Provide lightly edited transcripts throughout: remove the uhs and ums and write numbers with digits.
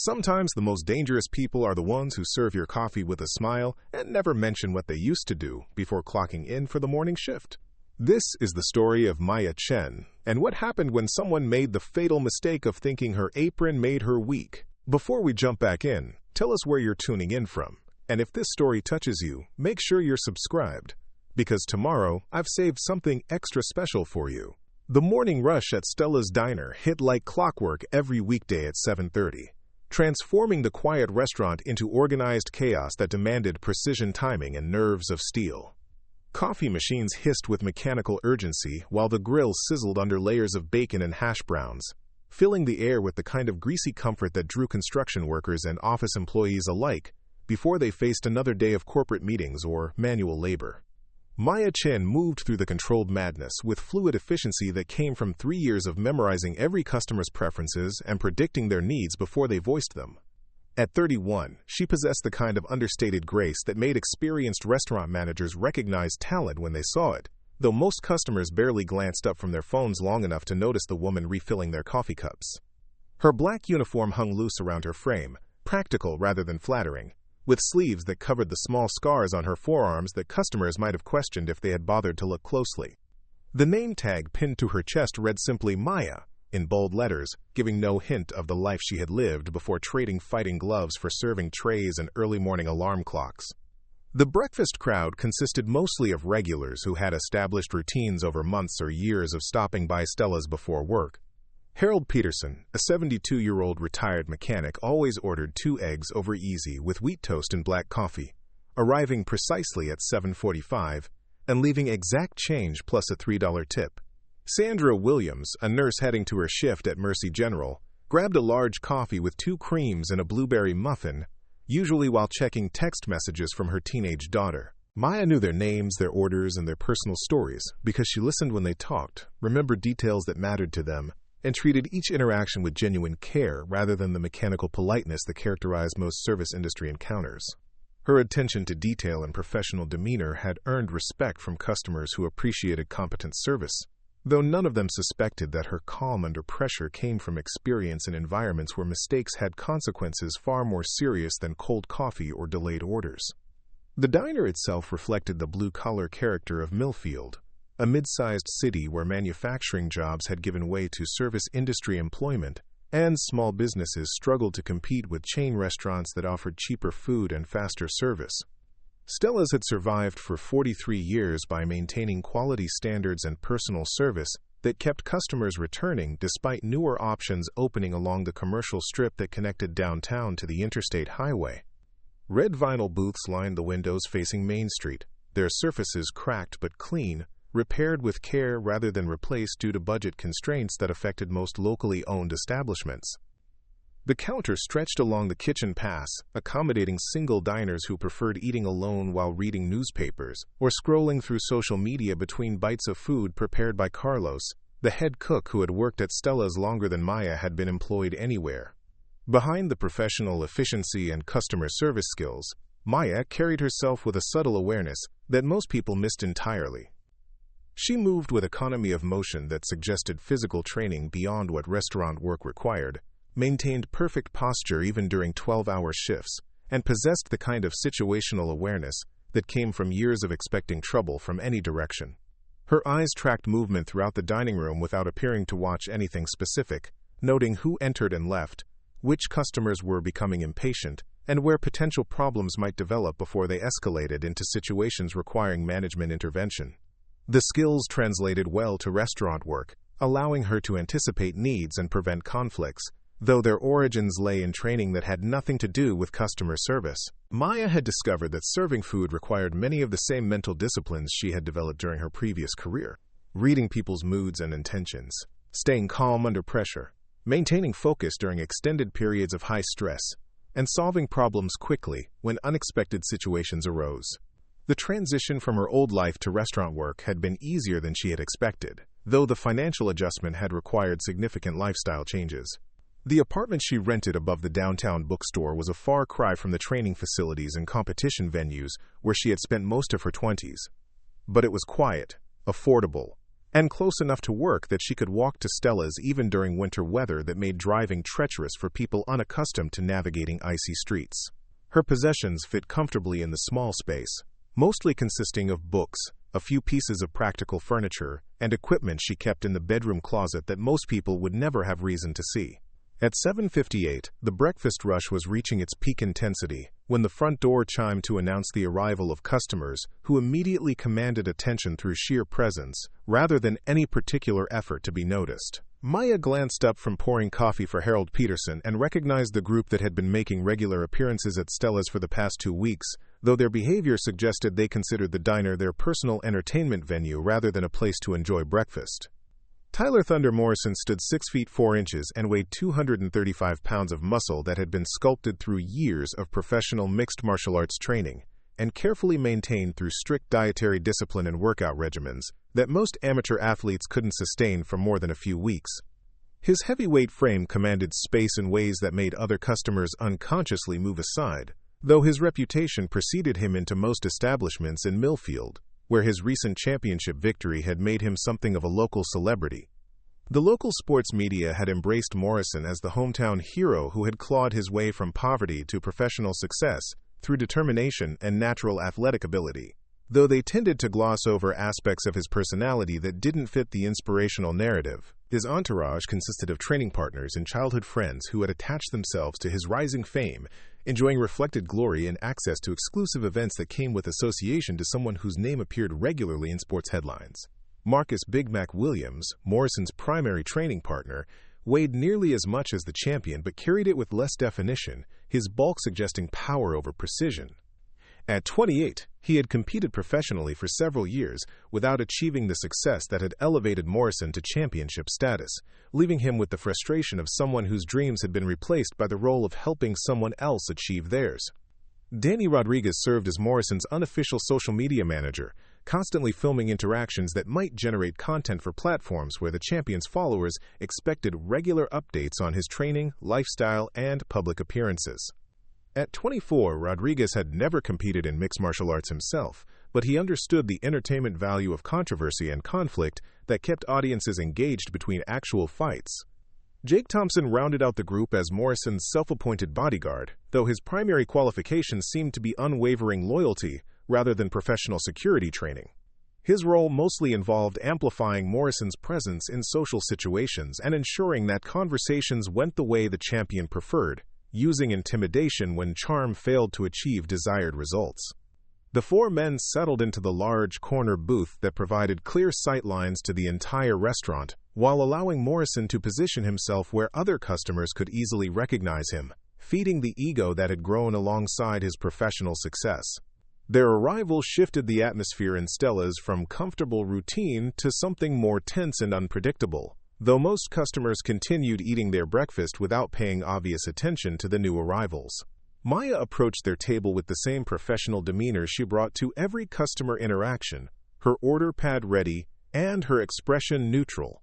Sometimes the most dangerous people are the ones who serve your coffee with a smile and never mention what they used to do before clocking in for the morning shift. This is the story of Chen, and what happened when someone made the fatal mistake of thinking her apron made her weak. Before we jump back in, tell us where you're tuning in from, and if this story touches you, make sure you're subscribed, because tomorrow I've saved something extra special for you. The morning rush at Stella's diner hit like clockwork every weekday at 7:30. Transforming the quiet restaurant into organized chaos that demanded precision timing and nerves of steel. Coffee machines hissed with mechanical urgency while the grill sizzled under layers of bacon and hash browns, filling the air with the kind of greasy comfort that drew construction workers and office employees alike before they faced another day of corporate meetings or manual labor. Chen moved through the controlled madness with fluid efficiency that came from 3 years of memorizing every customer's preferences and predicting their needs before they voiced them. At 31, she possessed the kind of understated grace that made experienced restaurant managers recognize talent when they saw it, though most customers barely glanced up from their phones long enough to notice the woman refilling their coffee cups. Her black uniform hung loose around her frame, practical rather than flattering, with sleeves that covered the small scars on her forearms that customers might have questioned if they had bothered to look closely. The name tag pinned to her chest read simply Maya, in bold letters, giving no hint of the life she had lived before trading fighting gloves for serving trays and early morning alarm clocks. The breakfast crowd consisted mostly of regulars who had established routines over months or years of stopping by Stella's before work. Harold Peterson, a 72-year-old retired mechanic, always ordered 2 eggs over easy with wheat toast and black coffee, arriving precisely at 7:45 and leaving exact change plus a $3 tip. Sandra Williams, a nurse heading to her shift at Mercy General, grabbed a large coffee with 2 creams and a blueberry muffin, usually while checking text messages from her teenage daughter. Maya knew their names, their orders, and their personal stories because she listened when they talked, remembered details that mattered to them, and treated each interaction with genuine care rather than the mechanical politeness that characterized most service industry encounters. Her attention to detail and professional demeanor had earned respect from customers who appreciated competent service, though none of them suspected that her calm under pressure came from experience in environments where mistakes had consequences far more serious than cold coffee or delayed orders. The diner itself reflected the blue-collar character of Millfield, a mid-sized city where manufacturing jobs had given way to service industry employment, and small businesses struggled to compete with chain restaurants that offered cheaper food and faster service. Stella's had survived for 43 years by maintaining quality standards and personal service that kept customers returning despite newer options opening along the commercial strip that connected downtown to the interstate highway. Red vinyl booths lined the windows facing Main Street, their surfaces cracked but clean, repaired with care rather than replaced due to budget constraints that affected most locally owned establishments. The counter stretched along the kitchen pass, accommodating single diners who preferred eating alone while reading newspapers or scrolling through social media between bites of food prepared by Carlos, the head cook who had worked at Stella's longer than Maya had been employed anywhere. Behind the professional efficiency and customer service skills, Maya carried herself with a subtle awareness that most people missed entirely. She moved with economy of motion that suggested physical training beyond what restaurant work required, maintained perfect posture even during 12-hour shifts, and possessed the kind of situational awareness that came from years of expecting trouble from any direction. Her eyes tracked movement throughout the dining room without appearing to watch anything specific, noting who entered and left, which customers were becoming impatient, and where potential problems might develop before they escalated into situations requiring management intervention. The skills translated well to restaurant work, allowing her to anticipate needs and prevent conflicts, though their origins lay in training that had nothing to do with customer service. Maya had discovered that serving food required many of the same mental disciplines she had developed during her previous career: reading people's moods and intentions, staying calm under pressure, maintaining focus during extended periods of high stress, and solving problems quickly when unexpected situations arose. The transition from her old life to restaurant work had been easier than she had expected, though the financial adjustment had required significant lifestyle changes. The apartment she rented above the downtown bookstore was a far cry from the training facilities and competition venues where she had spent most of her 20s. But it was quiet, affordable, and close enough to work that she could walk to Stella's even during winter weather that made driving treacherous for people unaccustomed to navigating icy streets. Her possessions fit comfortably in the small space, mostly consisting of books, a few pieces of practical furniture, and equipment she kept in the bedroom closet that most people would never have reason to see. At 7:58, the breakfast rush was reaching its peak intensity when the front door chimed to announce the arrival of customers who immediately commanded attention through sheer presence, rather than any particular effort to be noticed. Maya glanced up from pouring coffee for Harold Peterson and recognized the group that had been making regular appearances at Stella's for the past 2 weeks, though their behavior suggested they considered the diner their personal entertainment venue rather than a place to enjoy breakfast. Tyler Thunder Morrison stood 6 feet 4 inches and weighed 235 pounds of muscle that had been sculpted through years of professional mixed martial arts training and carefully maintained through strict dietary discipline and workout regimens that most amateur athletes couldn't sustain for more than a few weeks. His heavyweight frame commanded space in ways that made other customers unconsciously move aside, though his reputation preceded him into most establishments in Millfield, where his recent championship victory had made him something of a local celebrity. The local sports media had embraced Morrison as the hometown hero who had clawed his way from poverty to professional success through determination and natural athletic ability, though they tended to gloss over aspects of his personality that didn't fit the inspirational narrative. His entourage consisted of training partners and childhood friends who had attached themselves to his rising fame, enjoying reflected glory and access to exclusive events that came with association to someone whose name appeared regularly in sports headlines. Marcus Big Mac Williams, Morrison's primary training partner, weighed nearly as much as the champion but carried it with less definition, his bulk suggesting power over precision. At 28, he had competed professionally for several years without achieving the success that had elevated Morrison to championship status, leaving him with the frustration of someone whose dreams had been replaced by the role of helping someone else achieve theirs. Danny Rodriguez served as Morrison's unofficial social media manager, constantly filming interactions that might generate content for platforms where the champion's followers expected regular updates on his training, lifestyle, and public appearances. At 24, Rodriguez had never competed in mixed martial arts himself, but he understood the entertainment value of controversy and conflict that kept audiences engaged between actual fights. Jake Thompson rounded out the group as Morrison's self-appointed bodyguard, though his primary qualifications seemed to be unwavering loyalty rather than professional security training. His role mostly involved amplifying Morrison's presence in social situations and ensuring that conversations went the way the champion preferred, using intimidation when charm failed to achieve desired results. The 4 men settled into the large corner booth that provided clear sight lines to the entire restaurant, while allowing Morrison to position himself where other customers could easily recognize him, feeding the ego that had grown alongside his professional success. Their arrival shifted the atmosphere in Stella's from comfortable routine to something more tense and unpredictable, though most customers continued eating their breakfast without paying obvious attention to the new arrivals. Maya approached their table with the same professional demeanor she brought to every customer interaction, her order pad ready, and her expression neutral.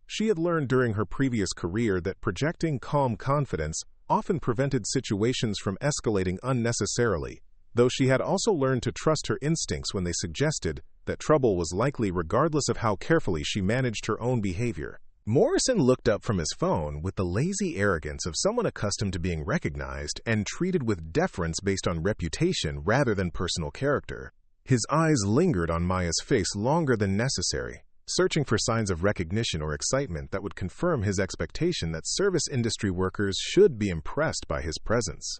She had learned during her previous career that projecting calm confidence often prevented situations from escalating unnecessarily, though she had also learned to trust her instincts when they suggested that trouble was likely regardless of how carefully she managed her own behavior. Morrison looked up from his phone with the lazy arrogance of someone accustomed to being recognized and treated with deference based on reputation rather than personal character. His eyes lingered on Maya's face longer than necessary, searching for signs of recognition or excitement that would confirm his expectation that service industry workers should be impressed by his presence.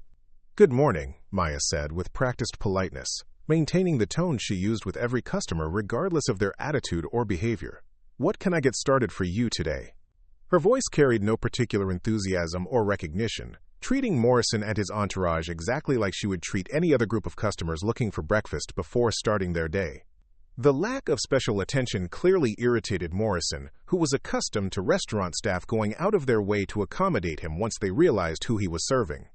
"Good morning," Maya said with practiced politeness, maintaining the tone she used with every customer regardless of their attitude or behavior. "What can I get started for you today?" Her voice carried no particular enthusiasm or recognition, treating Morrison and his entourage exactly like she would treat any other group of customers looking for breakfast before starting their day. The lack of special attention clearly irritated Morrison, who was accustomed to restaurant staff going out of their way to accommodate him once they realized who he was serving.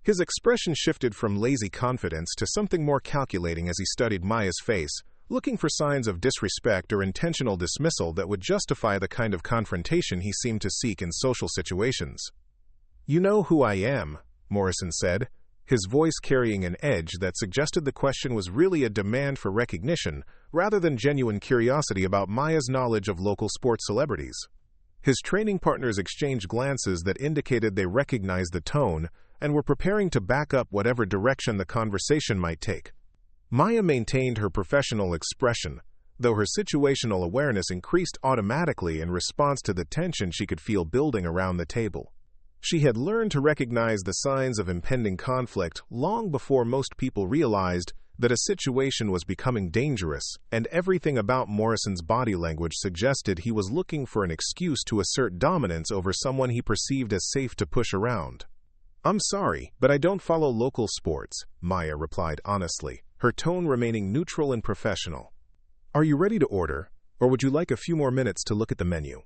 His expression shifted from lazy confidence to something more calculating as he studied Maya's face, looking for signs of disrespect or intentional dismissal that would justify the kind of confrontation he seemed to seek in social situations. "You know who I am," Morrison said, his voice carrying an edge that suggested the question was really a demand for recognition rather than genuine curiosity about Maya's knowledge of local sports celebrities. His training partners exchanged glances that indicated they recognized the tone and were preparing to back up whatever direction the conversation might take. Maya maintained her professional expression, though her situational awareness increased automatically in response to the tension she could feel building around the table. She had learned to recognize the signs of impending conflict long before most people realized that a situation was becoming dangerous, and everything about Morrison's body language suggested he was looking for an excuse to assert dominance over someone he perceived as safe to push around. "I'm sorry, but I don't follow local sports," Maya replied honestly, her tone remaining neutral and professional. "Are you ready to order, or would you like a few more minutes to look at the menu?"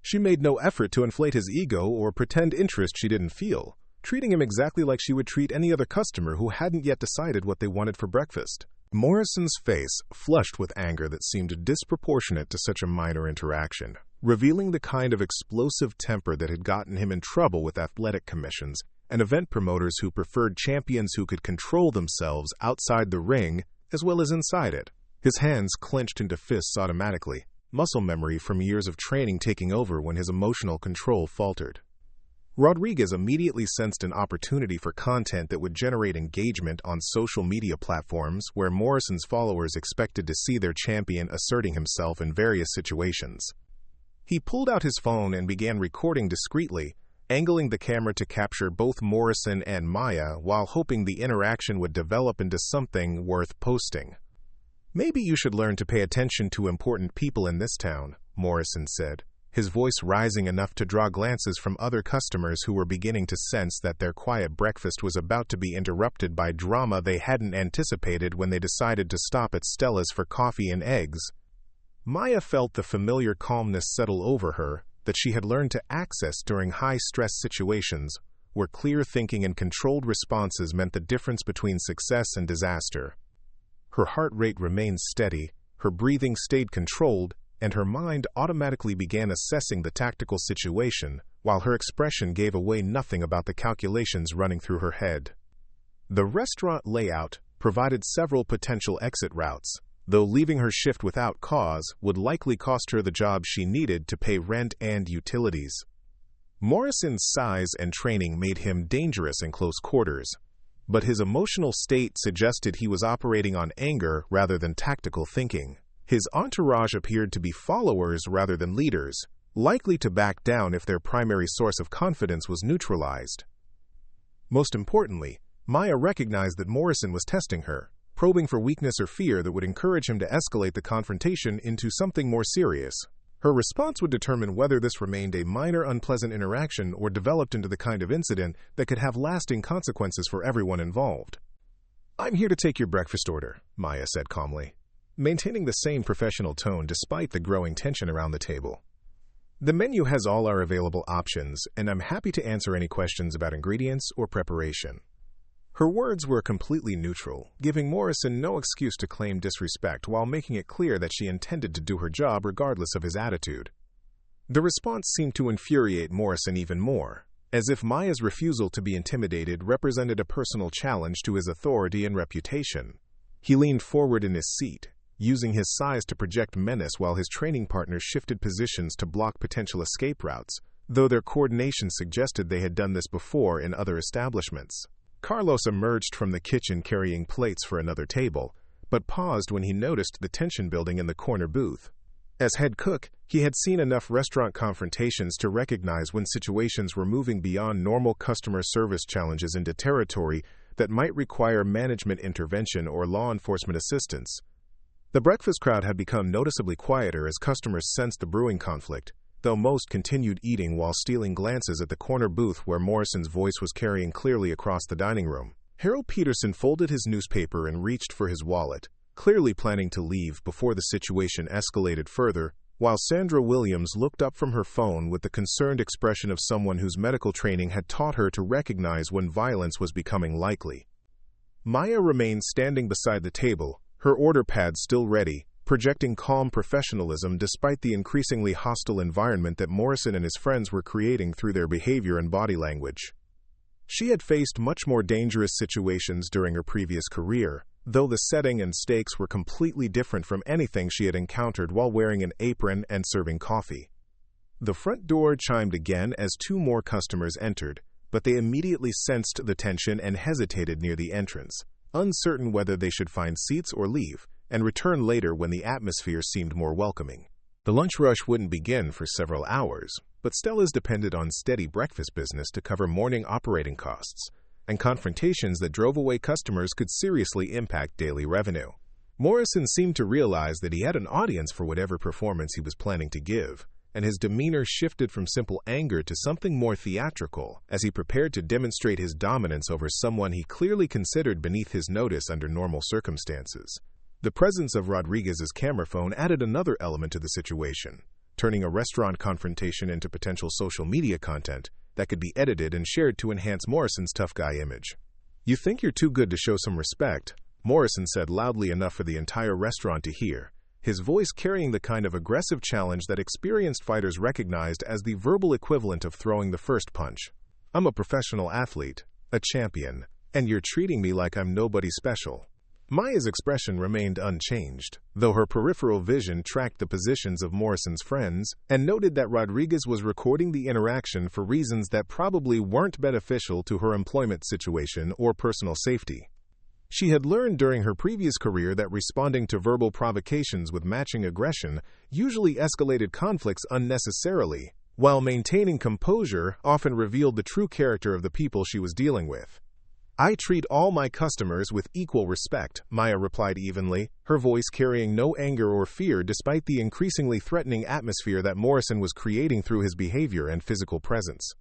She made no effort to inflate his ego or pretend interest she didn't feel, treating him exactly like she would treat any other customer who hadn't yet decided what they wanted for breakfast. Morrison's face flushed with anger that seemed disproportionate to such a minor interaction, revealing the kind of explosive temper that had gotten him in trouble with athletic commissions and event promoters who preferred champions who could control themselves outside the ring as well as inside it. His hands clenched into fists automatically, muscle memory from years of training taking over when his emotional control faltered. Rodriguez immediately sensed an opportunity for content that would generate engagement on social media platforms where Morrison's followers expected to see their champion asserting himself in various situations. He pulled out his phone and began recording discreetly, angling the camera to capture both Morrison and Maya while hoping the interaction would develop into something worth posting. "Maybe you should learn to pay attention to important people in this town," Morrison said, his voice rising enough to draw glances from other customers who were beginning to sense that their quiet breakfast was about to be interrupted by drama they hadn't anticipated when they decided to stop at Stella's for coffee and eggs. Maya felt the familiar calmness settle over her that she had learned to access during high-stress situations, where clear thinking and controlled responses meant the difference between success and disaster. Her heart rate remained steady, her breathing stayed controlled, and her mind automatically began assessing the tactical situation, while her expression gave away nothing about the calculations running through her head. The restaurant layout provided several potential exit routes, though leaving her shift without cause would likely cost her the job she needed to pay rent and utilities. Morrison's size and training made him dangerous in close quarters, but his emotional state suggested he was operating on anger rather than tactical thinking. His entourage appeared to be followers rather than leaders, likely to back down if their primary source of confidence was neutralized. Most importantly, Maya recognized that Morrison was testing her, probing for weakness or fear that would encourage him to escalate the confrontation into something more serious. Her response would determine whether this remained a minor unpleasant interaction or developed into the kind of incident that could have lasting consequences for everyone involved. "I'm here to take your breakfast order," Maya said calmly, maintaining the same professional tone despite the growing tension around the table. "The menu has all our available options, and I'm happy to answer any questions about ingredients or preparation." Her words were completely neutral, giving Morrison no excuse to claim disrespect while making it clear that she intended to do her job regardless of his attitude. The response seemed to infuriate Morrison even more, as if Maya's refusal to be intimidated represented a personal challenge to his authority and reputation. He leaned forward in his seat, using his size to project menace while his training partners shifted positions to block potential escape routes, though their coordination suggested they had done this before in other establishments. Carlos emerged from the kitchen carrying plates for another table, but paused when he noticed the tension building in the corner booth. As head cook, he had seen enough restaurant confrontations to recognize when situations were moving beyond normal customer service challenges into territory that might require management intervention or law enforcement assistance. The breakfast crowd had become noticeably quieter as customers sensed the brewing conflict, though most continued eating while stealing glances at the corner booth where Morrison's voice was carrying clearly across the dining room. Harold Peterson folded his newspaper and reached for his wallet, clearly planning to leave before the situation escalated further, while Sandra Williams looked up from her phone with the concerned expression of someone whose medical training had taught her to recognize when violence was becoming likely. Maya remained standing beside the table, her order pad still ready, projecting calm professionalism despite the increasingly hostile environment that Morrison and his friends were creating through their behavior and body language. She had faced much more dangerous situations during her previous career, though the setting and stakes were completely different from anything she had encountered while wearing an apron and serving coffee. The front door chimed again as two more customers entered, but they immediately sensed the tension and hesitated near the entrance, uncertain whether they should find seats or leave, and return later when the atmosphere seemed more welcoming. The lunch rush wouldn't begin for several hours, but Stella's depended on steady breakfast business to cover morning operating costs, and confrontations that drove away customers could seriously impact daily revenue. Morrison seemed to realize that he had an audience for whatever performance he was planning to give, and his demeanor shifted from simple anger to something more theatrical as he prepared to demonstrate his dominance over someone he clearly considered beneath his notice under normal circumstances. The presence of Rodriguez's camera phone added another element to the situation, turning a restaurant confrontation into potential social media content that could be edited and shared to enhance Morrison's tough guy image. "You think you're too good to show some respect," Morrison said loudly enough for the entire restaurant to hear, his voice carrying the kind of aggressive challenge that experienced fighters recognized as the verbal equivalent of throwing the first punch. "I'm a professional athlete, a champion, and you're treating me like I'm nobody special." Maya's expression remained unchanged, though her peripheral vision tracked the positions of Morrison's friends and noted that Rodriguez was recording the interaction for reasons that probably weren't beneficial to her employment situation or personal safety. She had learned during her previous career that responding to verbal provocations with matching aggression usually escalated conflicts unnecessarily, while maintaining composure often revealed the true character of the people she was dealing with. "I treat all my customers with equal respect," Maya replied evenly, her voice carrying no anger or fear despite the increasingly threatening atmosphere that Morrison was creating through his behavior and physical presence.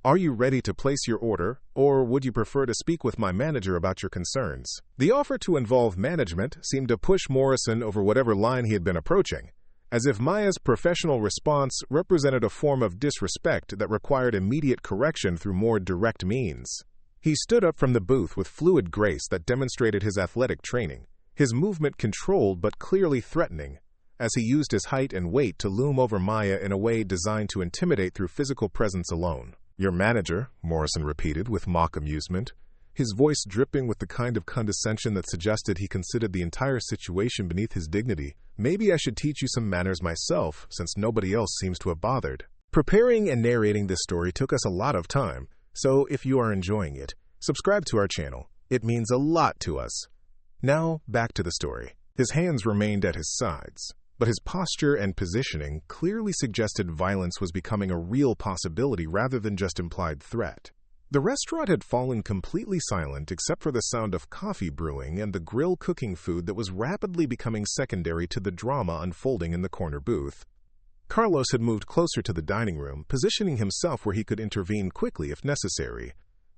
"Are you ready to place your order, or would you prefer to speak with my manager about your concerns?" The offer to involve management seemed to push Morrison over whatever line he had been approaching, as if Maya's professional response represented a form of disrespect that required immediate correction through more direct means. He stood up from the booth with fluid grace that demonstrated his athletic training, his movement controlled but clearly threatening, as he used his height and weight to loom over Maya in a way designed to intimidate through physical presence alone. "Your manager," Morrison repeated with mock amusement, his voice dripping with the kind of condescension that suggested he considered the entire situation beneath his dignity. "Maybe I should teach you some manners myself, since nobody else seems to have bothered." Preparing and narrating this story took us a lot of time, so if you are enjoying it, subscribe to our channel. It means a lot to us. Now, back to the story. His hands remained at his sides, but his posture and positioning clearly suggested violence was becoming a real possibility rather than just implied threat. The restaurant had fallen completely silent except for the sound of coffee brewing and the grill cooking food that was rapidly becoming secondary to the drama unfolding in the corner booth. Carlos had moved closer to the dining room, positioning himself where he could intervene quickly if necessary,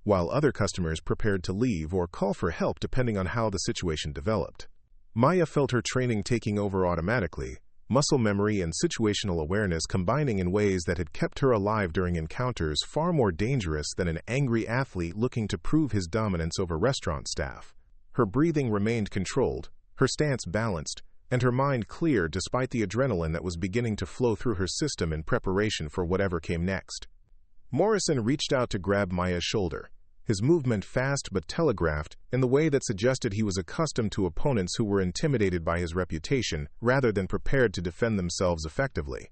while other customers prepared to leave or call for help depending on how the situation developed. Maya felt her training taking over automatically, muscle memory and situational awareness combining in ways that had kept her alive during encounters far more dangerous than an angry athlete looking to prove his dominance over restaurant staff. Her breathing remained controlled, her stance balanced, and her mind clear despite the adrenaline that was beginning to flow through her system in preparation for whatever came next. Morrison reached out to grab Maya's shoulder, his movement fast but telegraphed in the way that suggested he was accustomed to opponents who were intimidated by his reputation rather than prepared to defend themselves effectively.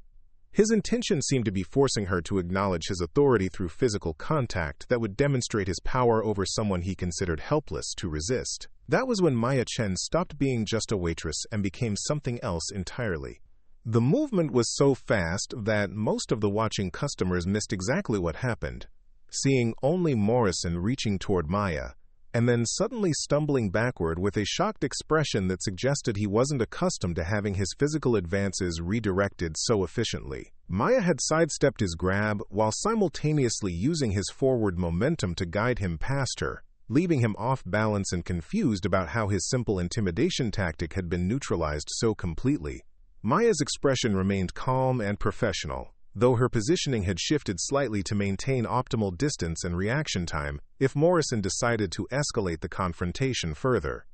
His intention seemed to be forcing her to acknowledge his authority through physical contact that would demonstrate his power over someone he considered helpless to resist. That was when Chen stopped being just a waitress and became something else entirely. The movement was so fast that most of the watching customers missed exactly what happened, seeing only Morrison reaching toward Maya, and then suddenly stumbling backward with a shocked expression that suggested he wasn't accustomed to having his physical advances redirected so efficiently. Maya had sidestepped his grab while simultaneously using his forward momentum to guide him past her, leaving him off balance and confused about how his simple intimidation tactic had been neutralized so completely. Maya's expression remained calm and professional, though her positioning had shifted slightly to maintain optimal distance and reaction time if Morrison decided to escalate the confrontation further.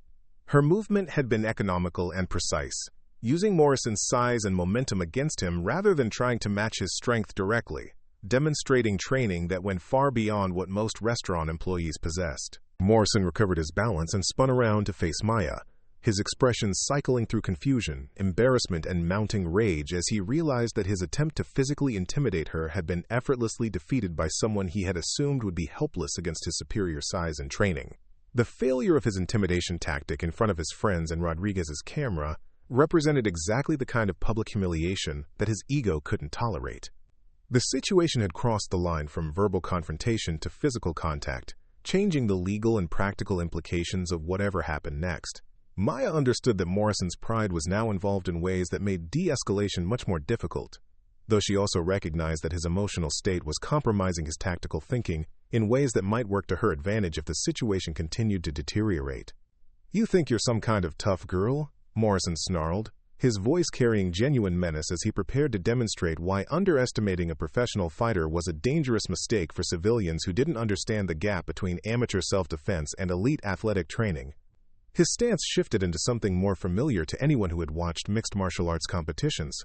Her movement had been economical and precise, using Morrison's size and momentum against him rather than trying to match his strength directly, demonstrating training that went far beyond what most restaurant employees possessed. Morrison recovered his balance and spun around to face Maya, his expressions cycling through confusion, embarrassment, and mounting rage as he realized that his attempt to physically intimidate her had been effortlessly defeated by someone he had assumed would be helpless against his superior size and training. The failure of his intimidation tactic in front of his friends and Rodriguez's camera represented exactly the kind of public humiliation that his ego couldn't tolerate. The situation had crossed the line from verbal confrontation to physical contact, changing the legal and practical implications of whatever happened next. Maya understood that Morrison's pride was now involved in ways that made de-escalation much more difficult, though she also recognized that his emotional state was compromising his tactical thinking in ways that might work to her advantage if the situation continued to deteriorate. "You think you're some kind of tough girl?" Morrison snarled, his voice carrying genuine menace as he prepared to demonstrate why underestimating a professional fighter was a dangerous mistake for civilians who didn't understand the gap between amateur self-defense and elite athletic training. His stance shifted into something more familiar to anyone who had watched mixed martial arts competitions,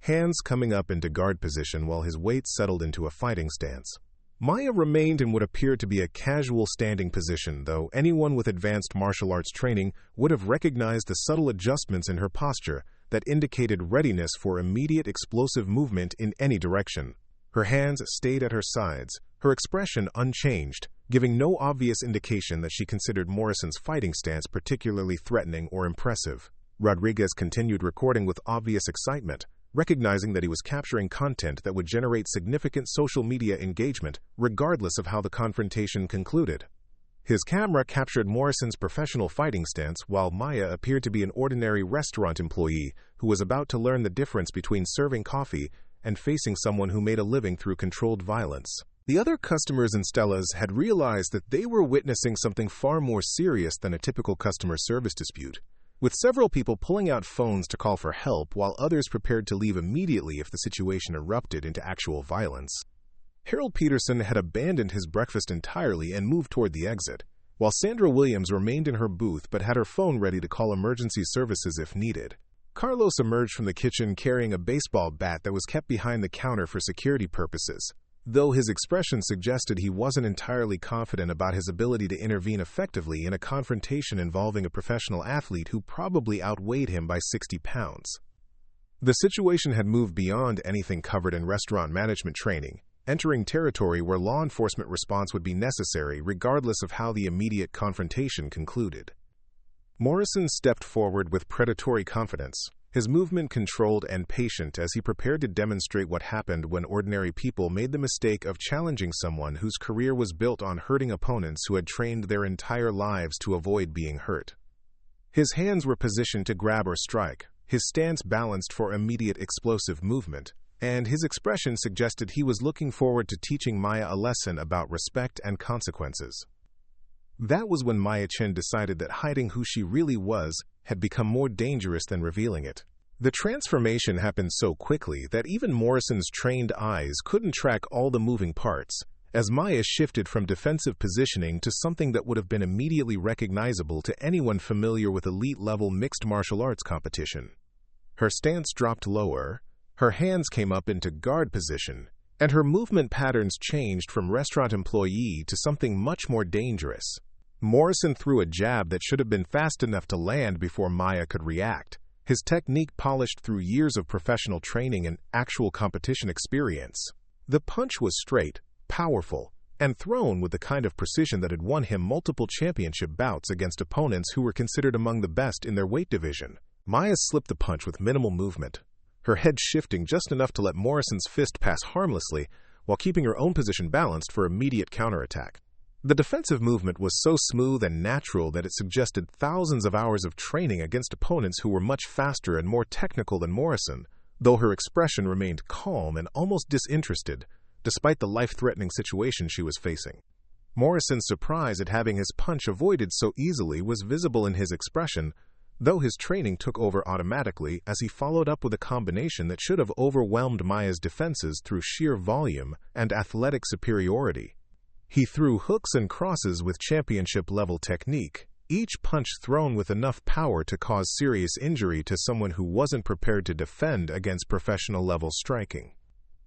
hands coming up into guard position while his weight settled into a fighting stance. Maya remained in what appeared to be a casual standing position, though anyone with advanced martial arts training would have recognized the subtle adjustments in her posture that indicated readiness for immediate explosive movement in any direction. Her hands stayed at her sides, her expression unchanged, giving no obvious indication that she considered Morrison's fighting stance particularly threatening or impressive. Rodriguez continued recording with obvious excitement, recognizing that he was capturing content that would generate significant social media engagement, regardless of how the confrontation concluded. His camera captured Morrison's professional fighting stance, while Maya appeared to be an ordinary restaurant employee who was about to learn the difference between serving coffee and facing someone who made a living through controlled violence. The other customers in Stella's had realized that they were witnessing something far more serious than a typical customer service dispute, with several people pulling out phones to call for help while others prepared to leave immediately if the situation erupted into actual violence. Harold Peterson had abandoned his breakfast entirely and moved toward the exit, while Sandra Williams remained in her booth but had her phone ready to call emergency services if needed. Carlos emerged from the kitchen carrying a baseball bat that was kept behind the counter for security purposes, though his expression suggested he wasn't entirely confident about his ability to intervene effectively in a confrontation involving a professional athlete who probably outweighed him by 60 pounds. The situation had moved beyond anything covered in restaurant management training, entering territory where law enforcement response would be necessary regardless of how the immediate confrontation concluded. Morrison stepped forward with predatory confidence, his movement controlled and patient as he prepared to demonstrate what happened when ordinary people made the mistake of challenging someone whose career was built on hurting opponents who had trained their entire lives to avoid being hurt. His hands were positioned to grab or strike, his stance balanced for immediate explosive movement, and his expression suggested he was looking forward to teaching Maya a lesson about respect and consequences. That was when Chen decided that hiding who she really was had become more dangerous than revealing it. The transformation happened so quickly that even Morrison's trained eyes couldn't track all the moving parts, as Maya shifted from defensive positioning to something that would have been immediately recognizable to anyone familiar with elite-level mixed martial arts competition. Her stance dropped lower, her hands came up into guard position, and her movement patterns changed from restaurant employee to something much more dangerous. Morrison threw a jab that should have been fast enough to land before Maya could react, his technique polished through years of professional training and actual competition experience. The punch was straight, powerful, and thrown with the kind of precision that had won him multiple championship bouts against opponents who were considered among the best in their weight division. Maya slipped the punch with minimal movement, her head shifting just enough to let Morrison's fist pass harmlessly while keeping her own position balanced for immediate counterattack. The defensive movement was so smooth and natural that it suggested thousands of hours of training against opponents who were much faster and more technical than Morrison, though her expression remained calm and almost disinterested, despite the life-threatening situation she was facing. Morrison's surprise at having his punch avoided so easily was visible in his expression, though his training took over automatically as he followed up with a combination that should have overwhelmed Maya's defenses through sheer volume and athletic superiority. He threw hooks and crosses with championship-level technique, each punch thrown with enough power to cause serious injury to someone who wasn't prepared to defend against professional-level striking.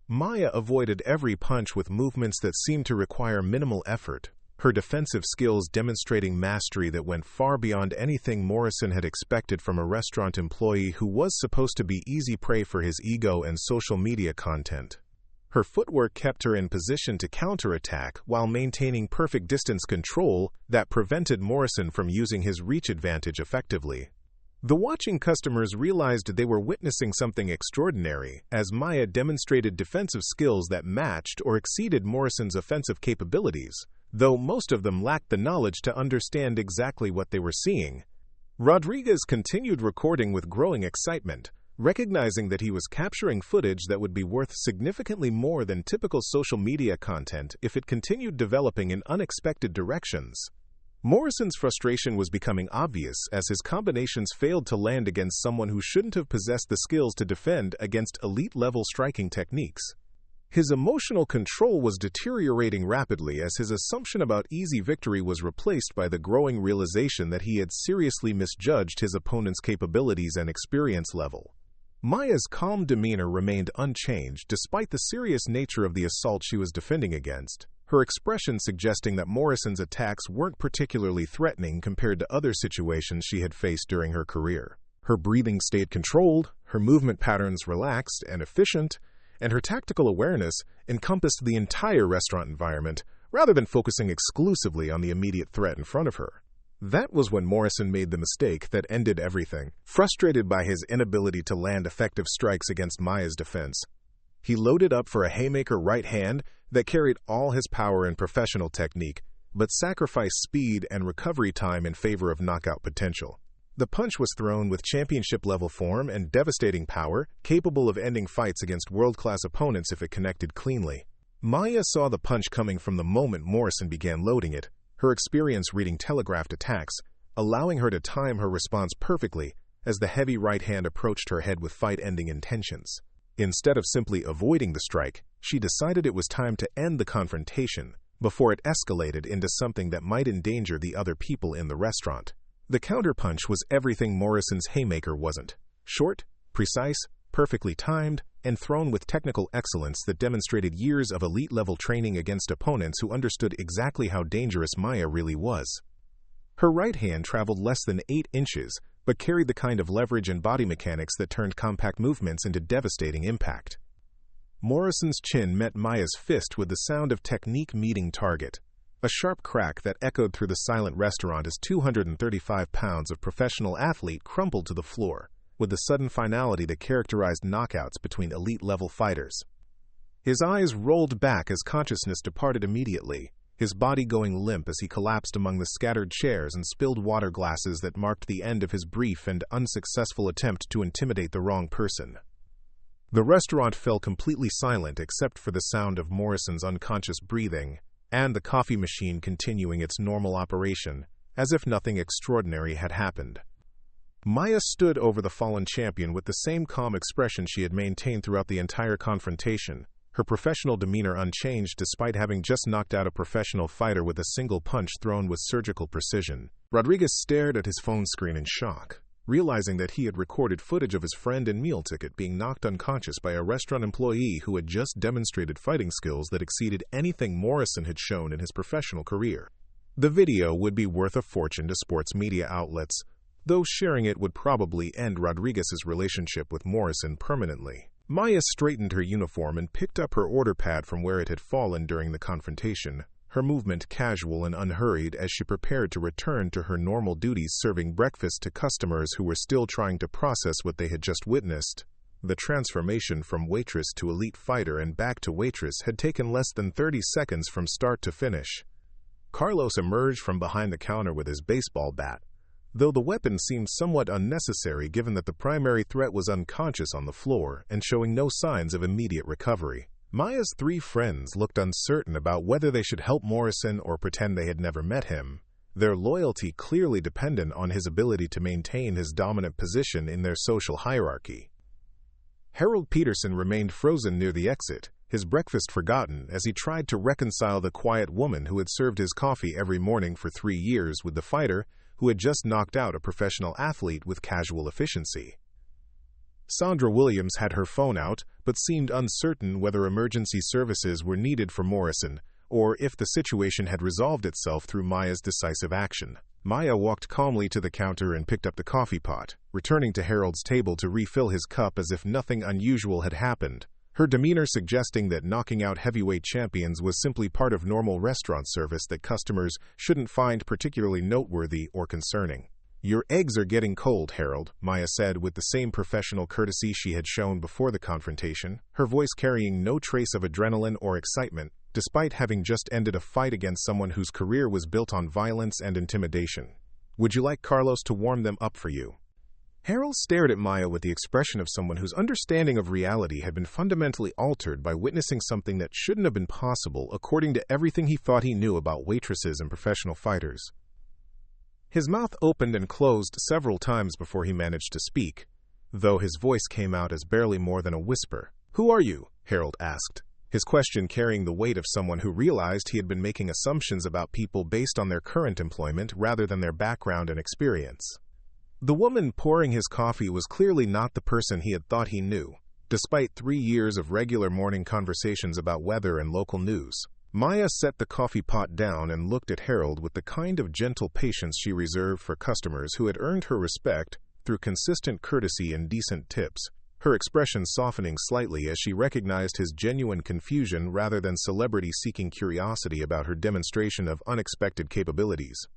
Maya avoided every punch with movements that seemed to require minimal effort, her defensive skills demonstrating mastery that went far beyond anything Morrison had expected from a restaurant employee who was supposed to be easy prey for his ego and social media content. Her footwork kept her in position to counterattack while maintaining perfect distance control that prevented Morrison from using his reach advantage effectively. The watching customers realized they were witnessing something extraordinary as Maya demonstrated defensive skills that matched or exceeded Morrison's offensive capabilities, though most of them lacked the knowledge to understand exactly what they were seeing. Rodriguez continued recording with growing excitement, recognizing that he was capturing footage that would be worth significantly more than typical social media content if it continued developing in unexpected directions. Morrison's frustration was becoming obvious as his combinations failed to land against someone who shouldn't have possessed the skills to defend against elite-level striking techniques. His emotional control was deteriorating rapidly as his assumption about easy victory was replaced by the growing realization that he had seriously misjudged his opponent's capabilities and experience level. Maya's calm demeanor remained unchanged despite the serious nature of the assault she was defending against, her expression suggesting that Morrison's attacks weren't particularly threatening compared to other situations she had faced during her career. Her breathing stayed controlled, her movement patterns relaxed and efficient, and her tactical awareness encompassed the entire restaurant environment rather than focusing exclusively on the immediate threat in front of her. That was when Morrison made the mistake that ended everything. Frustrated by his inability to land effective strikes against Maya's defense, he loaded up for a haymaker right hand that carried all his power and professional technique, but sacrificed speed and recovery time in favor of knockout potential. The punch was thrown with championship-level form and devastating power, capable of ending fights against world-class opponents if it connected cleanly. Maya saw the punch coming from the moment Morrison began loading it, her experience reading telegraphed attacks, allowing her to time her response perfectly as the heavy right hand approached her head with fight-ending intentions. Instead of simply avoiding the strike, she decided it was time to end the confrontation before it escalated into something that might endanger the other people in the restaurant. The counterpunch was everything Morrison's haymaker wasn't: short, precise, perfectly timed, and thrown with technical excellence that demonstrated years of elite-level training against opponents who understood exactly how dangerous Maya really was. Her right hand traveled less than 8 inches, but carried the kind of leverage and body mechanics that turned compact movements into devastating impact. Morrison's chin met Maya's fist with the sound of technique meeting target, a sharp crack that echoed through the silent restaurant as 235 pounds of professional athlete crumpled to the floor, with the sudden finality that characterized knockouts between elite-level fighters. His eyes rolled back as consciousness departed immediately, his body going limp as he collapsed among the scattered chairs and spilled water glasses that marked the end of his brief and unsuccessful attempt to intimidate the wrong person. The restaurant fell completely silent except for the sound of Morrison's unconscious breathing and the coffee machine continuing its normal operation, as if nothing extraordinary had happened. Maya stood over the fallen champion with the same calm expression she had maintained throughout the entire confrontation, her professional demeanor unchanged despite having just knocked out a professional fighter with a single punch thrown with surgical precision. Rodriguez stared at his phone screen in shock, realizing that he had recorded footage of his friend and meal ticket being knocked unconscious by a restaurant employee who had just demonstrated fighting skills that exceeded anything Morrison had shown in his professional career. The video would be worth a fortune to sports media outlets, though sharing it would probably end Rodriguez's relationship with Morrison permanently. Maya straightened her uniform and picked up her order pad from where it had fallen during the confrontation, her movement casual and unhurried as she prepared to return to her normal duties serving breakfast to customers who were still trying to process what they had just witnessed. The transformation from waitress to elite fighter and back to waitress had taken less than 30 seconds from start to finish. Carlos emerged from behind the counter with his baseball bat, though the weapon seemed somewhat unnecessary given that the primary threat was unconscious on the floor and showing no signs of immediate recovery. Maya's 3 friends looked uncertain about whether they should help Morrison or pretend they had never met him, their loyalty clearly dependent on his ability to maintain his dominant position in their social hierarchy. Harold Peterson remained frozen near the exit, his breakfast forgotten as he tried to reconcile the quiet woman who had served his coffee every morning for 3 years with the fighter who had just knocked out a professional athlete with casual efficiency. Sandra Williams had her phone out, but seemed uncertain whether emergency services were needed for Morrison, or if the situation had resolved itself through Maya's decisive action. Maya walked calmly to the counter and picked up the coffee pot, returning to Harold's table to refill his cup as if nothing unusual had happened, her demeanor suggesting that knocking out heavyweight champions was simply part of normal restaurant service that customers shouldn't find particularly noteworthy or concerning. "Your eggs are getting cold, Harold," Maya said with the same professional courtesy she had shown before the confrontation, her voice carrying no trace of adrenaline or excitement, despite having just ended a fight against someone whose career was built on violence and intimidation. "Would you like Carlos to warm them up for you?" Harold stared at Maya with the expression of someone whose understanding of reality had been fundamentally altered by witnessing something that shouldn't have been possible according to everything he thought he knew about waitresses and professional fighters. His mouth opened and closed several times before he managed to speak, though his voice came out as barely more than a whisper. "Who are you?" Harold asked, his question carrying the weight of someone who realized he had been making assumptions about people based on their current employment rather than their background and experience. The woman pouring his coffee was clearly not the person he had thought he knew, despite 3 years of regular morning conversations about weather and local news. Maya set the coffee pot down and looked at Harold with the kind of gentle patience she reserved for customers who had earned her respect through consistent courtesy and decent tips, her expression softening slightly as she recognized his genuine confusion rather than celebrity-seeking curiosity about her demonstration of unexpected capabilities.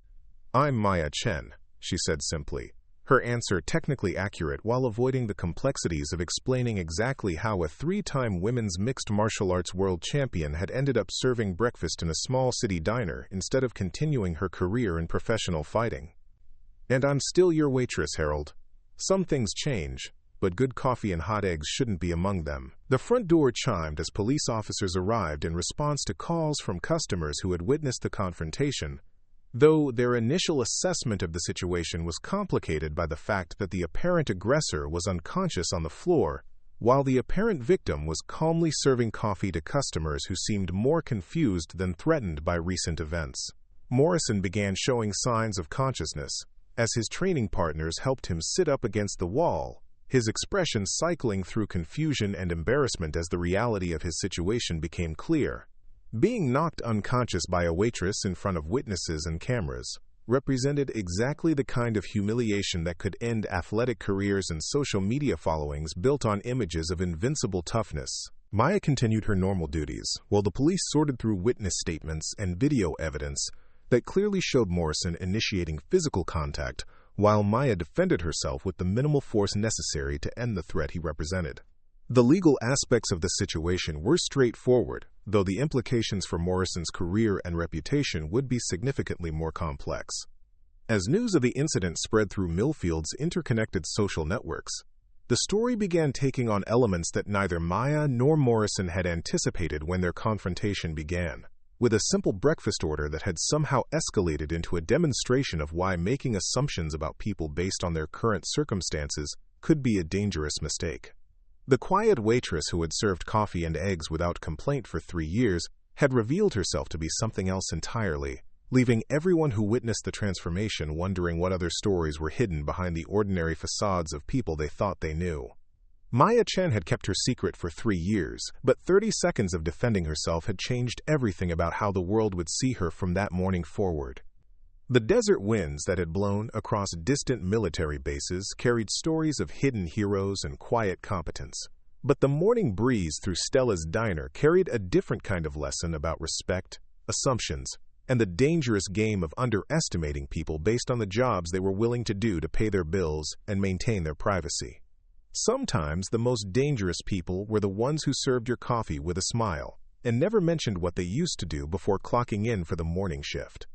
"I'm Maya Chen," she said simply, her answer technically accurate while avoiding the complexities of explaining exactly how a 3-time women's mixed martial arts world champion had ended up serving breakfast in a small city diner instead of continuing her career in professional fighting. "And I'm still your waitress, Harold. Some things change, but good coffee and hot eggs shouldn't be among them." The front door chimed as police officers arrived in response to calls from customers who had witnessed the confrontation, though their initial assessment of the situation was complicated by the fact that the apparent aggressor was unconscious on the floor, while the apparent victim was calmly serving coffee to customers who seemed more confused than threatened by recent events. Morrison began showing signs of consciousness, as his training partners helped him sit up against the wall, his expression cycling through confusion and embarrassment as the reality of his situation became clear. Being knocked unconscious by a waitress in front of witnesses and cameras represented exactly the kind of humiliation that could end athletic careers and social media followings built on images of invincible toughness. Maya continued her normal duties, while the police sorted through witness statements and video evidence that clearly showed Morrison initiating physical contact, while Maya defended herself with the minimal force necessary to end the threat he represented. The legal aspects of the situation were straightforward, though the implications for Morrison's career and reputation would be significantly more complex. As news of the incident spread through Millfield's interconnected social networks, the story began taking on elements that neither Maya nor Morrison had anticipated when their confrontation began, with a simple breakfast order that had somehow escalated into a demonstration of why making assumptions about people based on their current circumstances could be a dangerous mistake. The quiet waitress who had served coffee and eggs without complaint for 3 years had revealed herself to be something else entirely, leaving everyone who witnessed the transformation wondering what other stories were hidden behind the ordinary facades of people they thought they knew. Maya Chen had kept her secret for 3 years, but 30 seconds of defending herself had changed everything about how the world would see her from that morning forward. The desert winds that had blown across distant military bases carried stories of hidden heroes and quiet competence. But the morning breeze through Stella's diner carried a different kind of lesson about respect, assumptions, and the dangerous game of underestimating people based on the jobs they were willing to do to pay their bills and maintain their privacy. Sometimes the most dangerous people were the ones who served your coffee with a smile and never mentioned what they used to do before clocking in for the morning shift.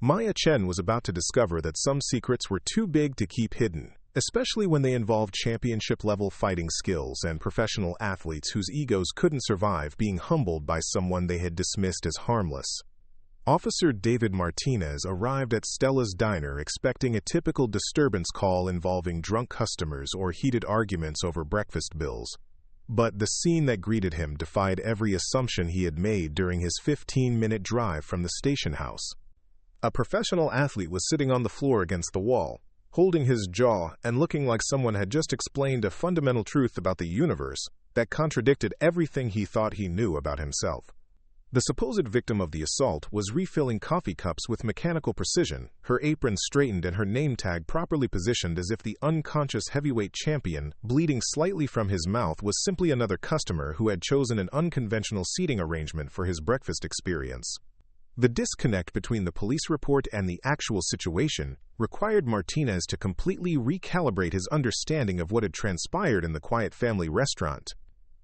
Maya Chen was about to discover that some secrets were too big to keep hidden, especially when they involved championship-level fighting skills and professional athletes whose egos couldn't survive being humbled by someone they had dismissed as harmless. Officer David Martinez arrived at Stella's diner expecting a typical disturbance call involving drunk customers or heated arguments over breakfast bills. But the scene that greeted him defied every assumption he had made during his 15-minute drive from the station house. A professional athlete was sitting on the floor against the wall, holding his jaw and looking like someone had just explained a fundamental truth about the universe that contradicted everything he thought he knew about himself. The supposed victim of the assault was refilling coffee cups with mechanical precision, her apron straightened and her name tag properly positioned as if the unconscious heavyweight champion, bleeding slightly from his mouth, was simply another customer who had chosen an unconventional seating arrangement for his breakfast experience. The disconnect between the police report and the actual situation required Martinez to completely recalibrate his understanding of what had transpired in the quiet family restaurant.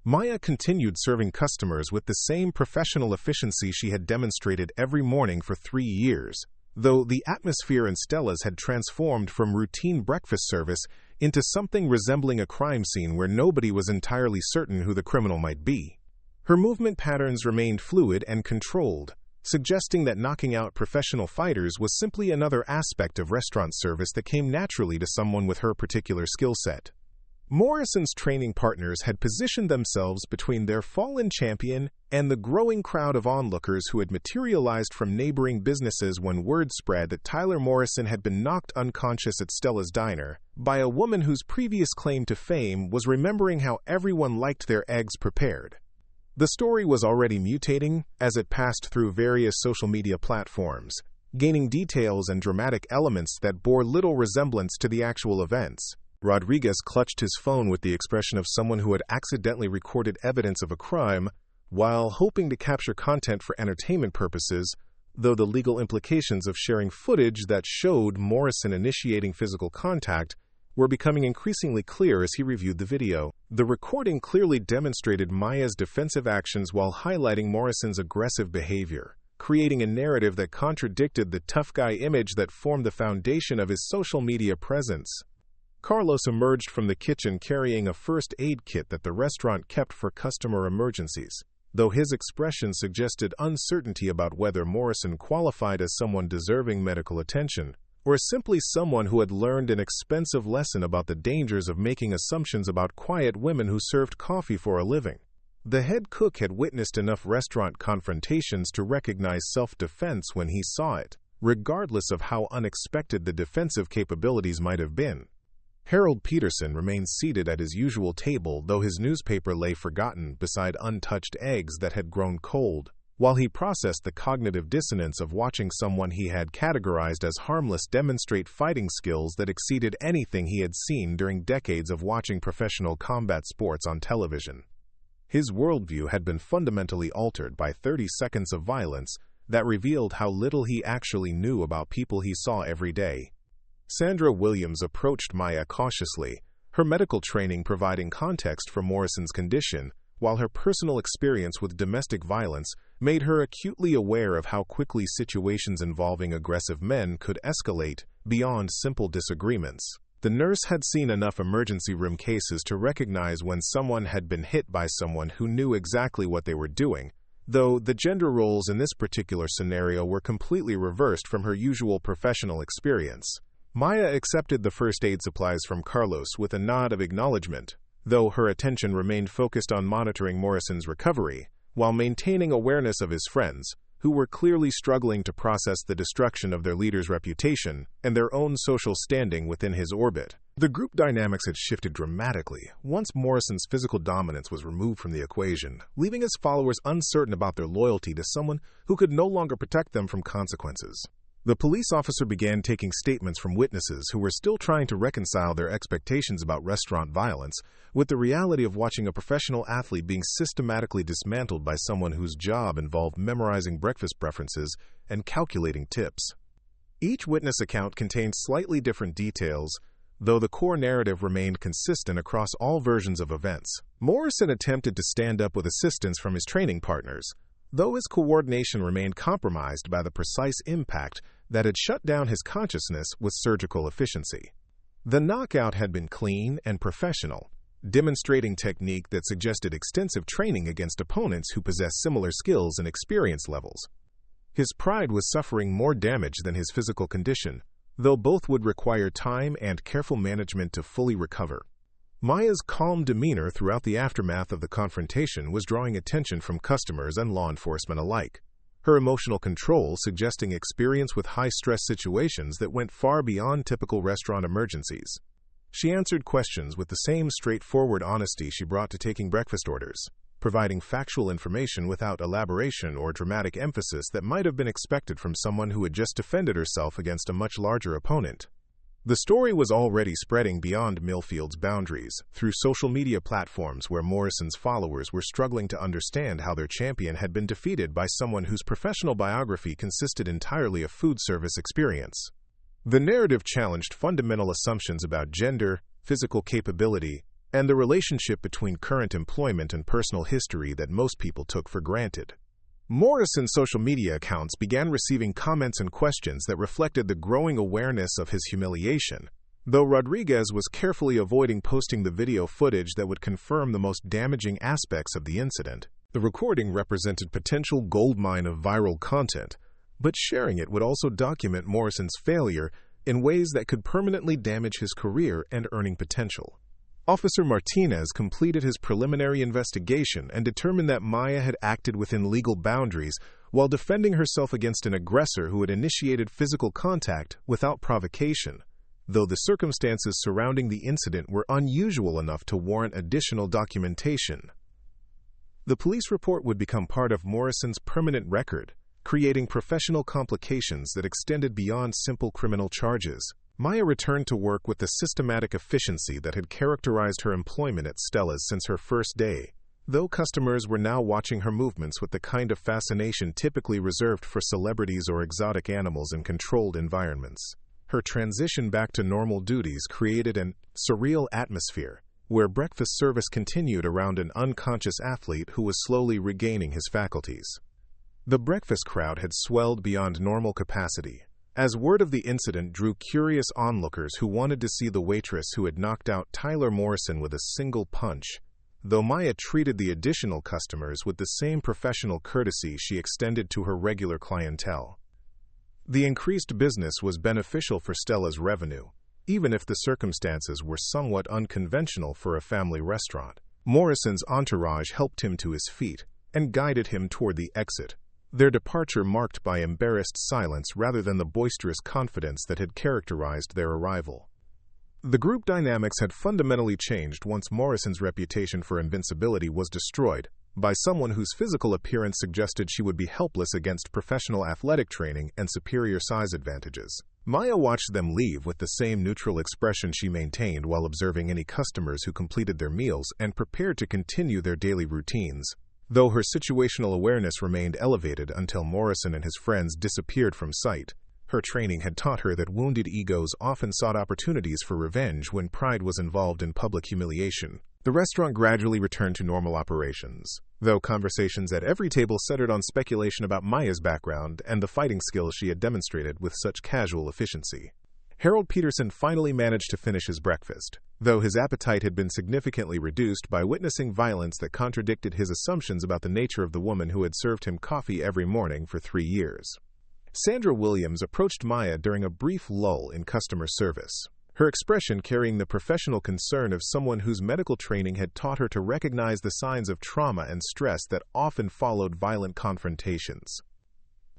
Maya continued serving customers with the same professional efficiency she had demonstrated every morning for 3 years, though the atmosphere in Stella's had transformed from routine breakfast service into something resembling a crime scene where nobody was entirely certain who the criminal might be. Her movement patterns remained fluid and controlled, suggesting that knocking out professional fighters was simply another aspect of restaurant service that came naturally to someone with her particular skill set. Morrison's training partners had positioned themselves between their fallen champion and the growing crowd of onlookers who had materialized from neighboring businesses when word spread that Tyler Morrison had been knocked unconscious at Stella's diner by a woman whose previous claim to fame was remembering how everyone liked their eggs prepared. The story was already mutating as it passed through various social media platforms, gaining details and dramatic elements that bore little resemblance to the actual events. Rodriguez clutched his phone with the expression of someone who had accidentally recorded evidence of a crime while hoping to capture content for entertainment purposes, though the legal implications of sharing footage that showed Morrison initiating physical contact were becoming increasingly clear as he reviewed the video. The recording clearly demonstrated Maya's defensive actions while highlighting Morrison's aggressive behavior, creating a narrative that contradicted the tough guy image that formed the foundation of his social media presence. Carlos emerged from the kitchen carrying a first aid kit that the restaurant kept for customer emergencies, though his expression suggested uncertainty about whether Morrison qualified as someone deserving medical attention, or simply someone who had learned an expensive lesson about the dangers of making assumptions about quiet women who served coffee for a living. The head cook had witnessed enough restaurant confrontations to recognize self-defense when he saw it, regardless of how unexpected the defensive capabilities might have been. Harold Peterson remained seated at his usual table, though his newspaper lay forgotten beside untouched eggs that had grown cold, while he processed the cognitive dissonance of watching someone he had categorized as harmless demonstrate fighting skills that exceeded anything he had seen during decades of watching professional combat sports on television. His worldview had been fundamentally altered by 30 seconds of violence that revealed how little he actually knew about people he saw every day. Sandra Williams approached Maya cautiously, her medical training providing context for Morrison's condition, while her personal experience with domestic violence made her acutely aware of how quickly situations involving aggressive men could escalate beyond simple disagreements. The nurse had seen enough emergency room cases to recognize when someone had been hit by someone who knew exactly what they were doing, though the gender roles in this particular scenario were completely reversed from her usual professional experience. Maya accepted the first aid supplies from Carlos with a nod of acknowledgement, though her attention remained focused on monitoring Morrison's recovery, while maintaining awareness of his friends, who were clearly struggling to process the destruction of their leader's reputation and their own social standing within his orbit. The group dynamics had shifted dramatically once Morrison's physical dominance was removed from the equation, leaving his followers uncertain about their loyalty to someone who could no longer protect them from consequences. The police officer began taking statements from witnesses who were still trying to reconcile their expectations about restaurant violence with the reality of watching a professional athlete being systematically dismantled by someone whose job involved memorizing breakfast preferences and calculating tips. Each witness account contained slightly different details, though the core narrative remained consistent across all versions of events. Morrison attempted to stand up with assistance from his training partners, though his coordination remained compromised by the precise impact that had shut down his consciousness with surgical efficiency. The knockout had been clean and professional, demonstrating technique that suggested extensive training against opponents who possessed similar skills and experience levels. His pride was suffering more damage than his physical condition, though both would require time and careful management to fully recover. Maya's calm demeanor throughout the aftermath of the confrontation was drawing attention from customers and law enforcement alike. her emotional control suggesting experience with high-stress situations that went far beyond typical restaurant emergencies. She answered questions with the same straightforward honesty she brought to taking breakfast orders, providing factual information without elaboration or dramatic emphasis that might have been expected from someone who had just defended herself against a much larger opponent. The story was already spreading beyond Millfield's boundaries, through social media platforms where Morrison's followers were struggling to understand how their champion had been defeated by someone whose professional biography consisted entirely of food service experience. The narrative challenged fundamental assumptions about gender, physical capability, and the relationship between current employment and personal history that most people took for granted. Morrison's social media accounts began receiving comments and questions that reflected the growing awareness of his humiliation, though Rodriguez was carefully avoiding posting the video footage that would confirm the most damaging aspects of the incident. The recording represented potential goldmine of viral content, but sharing it would also document Morrison's failure in ways that could permanently damage his career and earning potential. Officer Martinez completed his preliminary investigation and determined that Maya had acted within legal boundaries while defending herself against an aggressor who had initiated physical contact without provocation, though the circumstances surrounding the incident were unusual enough to warrant additional documentation. The police report would become part of Morrison's permanent record, creating professional complications that extended beyond simple criminal charges. Maya returned to work with the systematic efficiency that had characterized her employment at Stella's since her first day, though customers were now watching her movements with the kind of fascination typically reserved for celebrities or exotic animals in controlled environments. Her transition back to normal duties created an surreal atmosphere, where breakfast service continued around an unconscious athlete who was slowly regaining his faculties. The breakfast crowd had swelled beyond normal capacity, as word of the incident drew curious onlookers who wanted to see the waitress who had knocked out Tyler Morrison with a single punch, though Maya treated the additional customers with the same professional courtesy she extended to her regular clientele. The increased business was beneficial for Stella's revenue, even if the circumstances were somewhat unconventional for a family restaurant. Morrison's entourage helped him to his feet and guided him toward the exit, their departure marked by embarrassed silence rather than the boisterous confidence that had characterized their arrival. The group dynamics had fundamentally changed once Morrison's reputation for invincibility was destroyed by someone whose physical appearance suggested she would be helpless against professional athletic training and superior size advantages. Maya watched them leave with the same neutral expression she maintained while observing any customers who completed their meals and prepared to continue their daily routines, though her situational awareness remained elevated until Morrison and his friends disappeared from sight. Her training had taught her that wounded egos often sought opportunities for revenge when pride was involved in public humiliation. The restaurant gradually returned to normal operations, though conversations at every table centered on speculation about Maya's background and the fighting skills she had demonstrated with such casual efficiency. Harold Peterson finally managed to finish his breakfast, though his appetite had been significantly reduced by witnessing violence that contradicted his assumptions about the nature of the woman who had served him coffee every morning for 3 years. Sandra Williams approached Maya during a brief lull in customer service, her expression carrying the professional concern of someone whose medical training had taught her to recognize the signs of trauma and stress that often followed violent confrontations.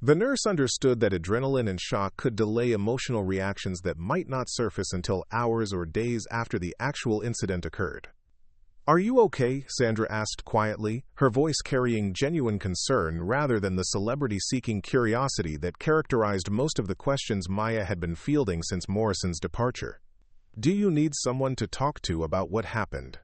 The nurse understood that adrenaline and shock could delay emotional reactions that might not surface until hours or days after the actual incident occurred. "Are you okay?" Sandra asked quietly, her voice carrying genuine concern rather than the celebrity-seeking curiosity that characterized most of the questions Maya had been fielding since Morrison's departure. "Do you need someone to talk to about what happened?"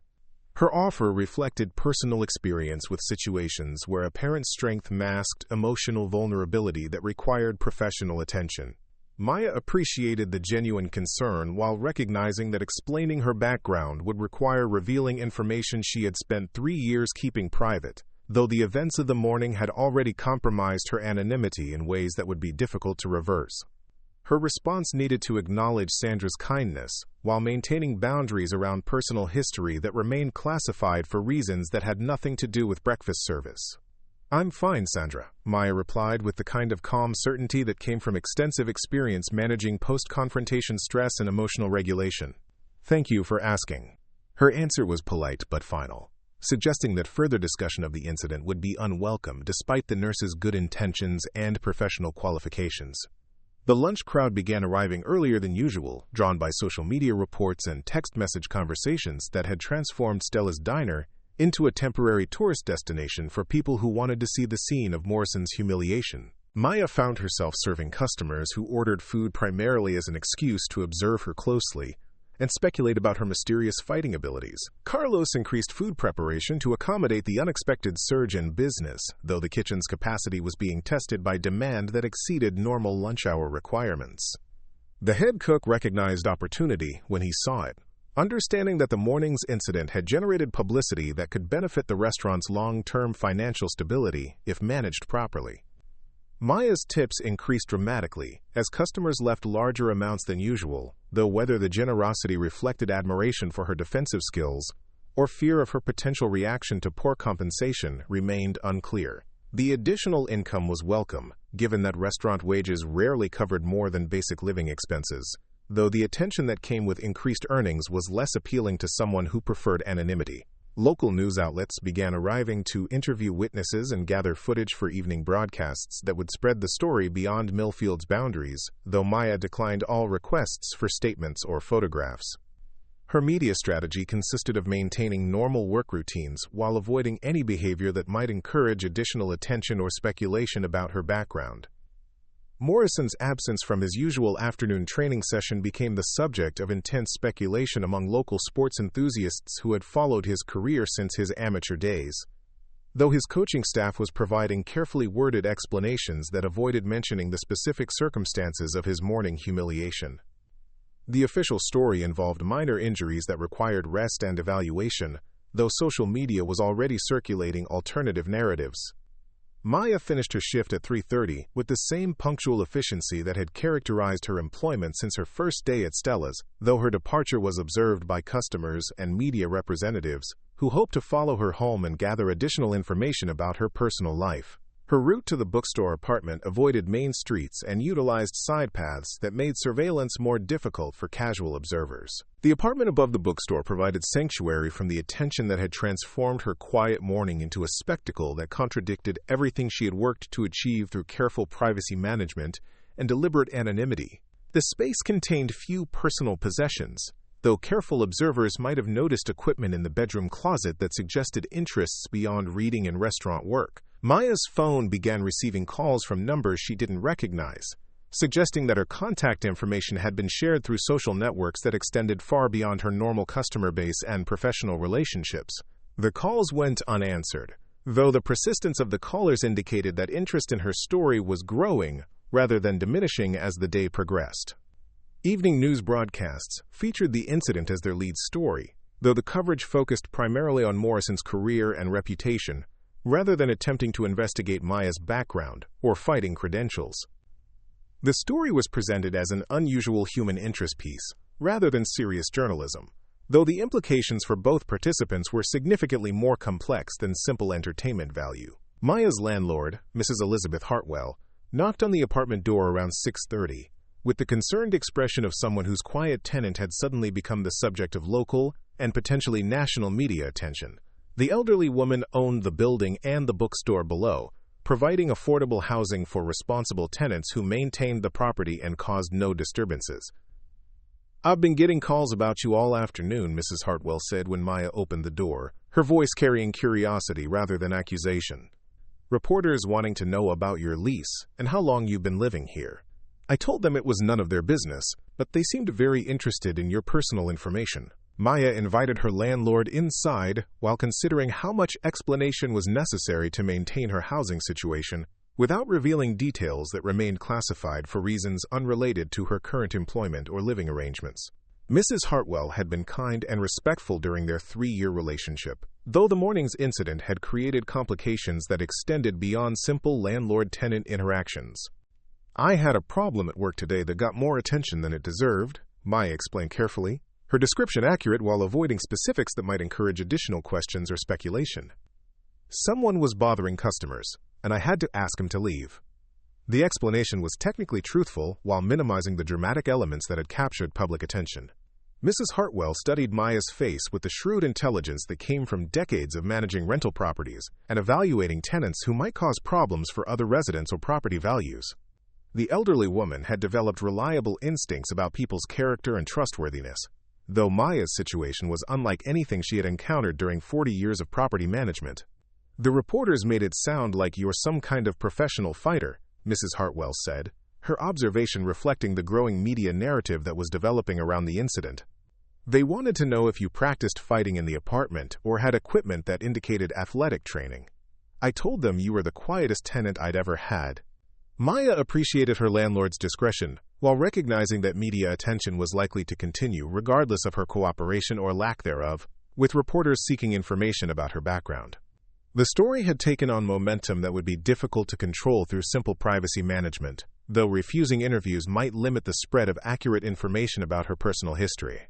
Her offer reflected personal experience with situations where apparent strength masked emotional vulnerability that required professional attention. Maya appreciated the genuine concern while recognizing that explaining her background would require revealing information she had spent 3 years keeping private, though the events of the morning had already compromised her anonymity in ways that would be difficult to reverse. Her response needed to acknowledge Sandra's kindness, while maintaining boundaries around personal history that remained classified for reasons that had nothing to do with breakfast service. "I'm fine, Sandra," Maya replied with the kind of calm certainty that came from extensive experience managing post-confrontation stress and emotional regulation. "Thank you for asking." Her answer was polite but final. suggesting that further discussion of the incident would be unwelcome despite the nurse's good intentions and professional qualifications. The lunch crowd began arriving earlier than usual, drawn by social media reports and text message conversations that had transformed Stella's diner into a temporary tourist destination for people who wanted to see the scene of Morrison's humiliation. Maya found herself serving customers who ordered food primarily as an excuse to observe her closely and speculate about her mysterious fighting abilities. Carlos increased food preparation to accommodate the unexpected surge in business, though the kitchen's capacity was being tested by demand that exceeded normal lunch hour requirements. The head cook recognized opportunity when he saw it, understanding that the morning's incident had generated publicity that could benefit the restaurant's long-term financial stability if managed properly. Maya's tips increased dramatically as customers left larger amounts than usual, though whether the generosity reflected admiration for her defensive skills or fear of her potential reaction to poor compensation remained unclear. The additional income was welcome, given that restaurant wages rarely covered more than basic living expenses, though the attention that came with increased earnings was less appealing to someone who preferred anonymity. Local news outlets began arriving to interview witnesses and gather footage for evening broadcasts that would spread the story beyond Millfield's boundaries, though Maya declined all requests for statements or photographs. Her media strategy consisted of maintaining normal work routines while avoiding any behavior that might encourage additional attention or speculation about her background. Morrison's absence from his usual afternoon training session became the subject of intense speculation among local sports enthusiasts who had followed his career since his amateur days, though his coaching staff was providing carefully worded explanations that avoided mentioning the specific circumstances of his morning humiliation. The official story involved minor injuries that required rest and evaluation, though social media was already circulating alternative narratives. Maya finished her shift at 3:30 with the same punctual efficiency that had characterized her employment since her first day at Stella's, though her departure was observed by customers and media representatives who hoped to follow her home and gather additional information about her personal life. Her route to the bookstore apartment avoided main streets and utilized side paths that made surveillance more difficult for casual observers. The apartment above the bookstore provided sanctuary from the attention that had transformed her quiet morning into a spectacle that contradicted everything she had worked to achieve through careful privacy management and deliberate anonymity. The space contained few personal possessions, though careful observers might have noticed equipment in the bedroom closet that suggested interests beyond reading and restaurant work. Maya's phone began receiving calls from numbers she didn't recognize, suggesting that her contact information had been shared through social networks that extended far beyond her normal customer base and professional relationships. The calls went unanswered, though the persistence of the callers indicated that interest in her story was growing rather than diminishing as the day progressed. Evening news broadcasts featured the incident as their lead story, though the coverage focused primarily on Morrison's career and reputation, rather than attempting to investigate Maya's background or fighting credentials. The story was presented as an unusual human interest piece, rather than serious journalism, though the implications for both participants were significantly more complex than simple entertainment value. Maya's landlord, Mrs. Elizabeth Hartwell, knocked on the apartment door around 6:30, with the concerned expression of someone whose quiet tenant had suddenly become the subject of local and potentially national media attention. The elderly woman owned the building and the bookstore below, providing affordable housing for responsible tenants who maintained the property and caused no disturbances. "I've been getting calls about you all afternoon," Mrs. Hartwell said when Maya opened the door, her voice carrying curiosity rather than accusation. "Reporters wanting to know about your lease and how long you've been living here. I told them it was none of their business, but they seemed very interested in your personal information." Maya invited her landlord inside while considering how much explanation was necessary to maintain her housing situation without revealing details that remained classified for reasons unrelated to her current employment or living arrangements. Mrs. Hartwell had been kind and respectful during their 3-year relationship, though the morning's incident had created complications that extended beyond simple landlord-tenant interactions. "I had a problem at work today that got more attention than it deserved," Maya explained carefully, her description accurate while avoiding specifics that might encourage additional questions or speculation. "Someone was bothering customers, and I had to ask him to leave." The explanation was technically truthful while minimizing the dramatic elements that had captured public attention. Mrs. Hartwell studied Maya's face with the shrewd intelligence that came from decades of managing rental properties and evaluating tenants who might cause problems for other residents or property values. The elderly woman had developed reliable instincts about people's character and trustworthiness, though Maya's situation was unlike anything she had encountered during 40 years of property management. "The reporters made it sound like you're some kind of professional fighter," Mrs. Hartwell said, her observation reflecting the growing media narrative that was developing around the incident. "They wanted to know if you practiced fighting in the apartment or had equipment that indicated athletic training. I told them you were the quietest tenant I'd ever had." Maya appreciated her landlord's discretion, while recognizing that media attention was likely to continue regardless of her cooperation or lack thereof, with reporters seeking information about her background. The story had taken on momentum that would be difficult to control through simple privacy management, though refusing interviews might limit the spread of accurate information about her personal history.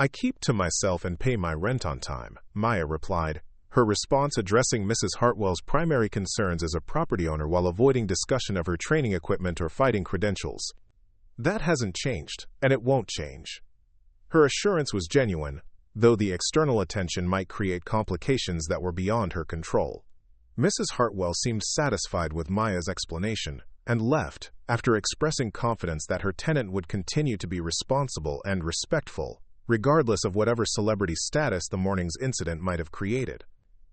"I keep to myself and pay my rent on time," Maya replied, her response addressing Mrs. Hartwell's primary concerns as a property owner while avoiding discussion of her training equipment or fighting credentials. "That hasn't changed, and it won't change." Her assurance was genuine, though the external attention might create complications that were beyond her control. Mrs. Hartwell seemed satisfied with Maya's explanation and left, after expressing confidence that her tenant would continue to be responsible and respectful, regardless of whatever celebrity status the morning's incident might have created.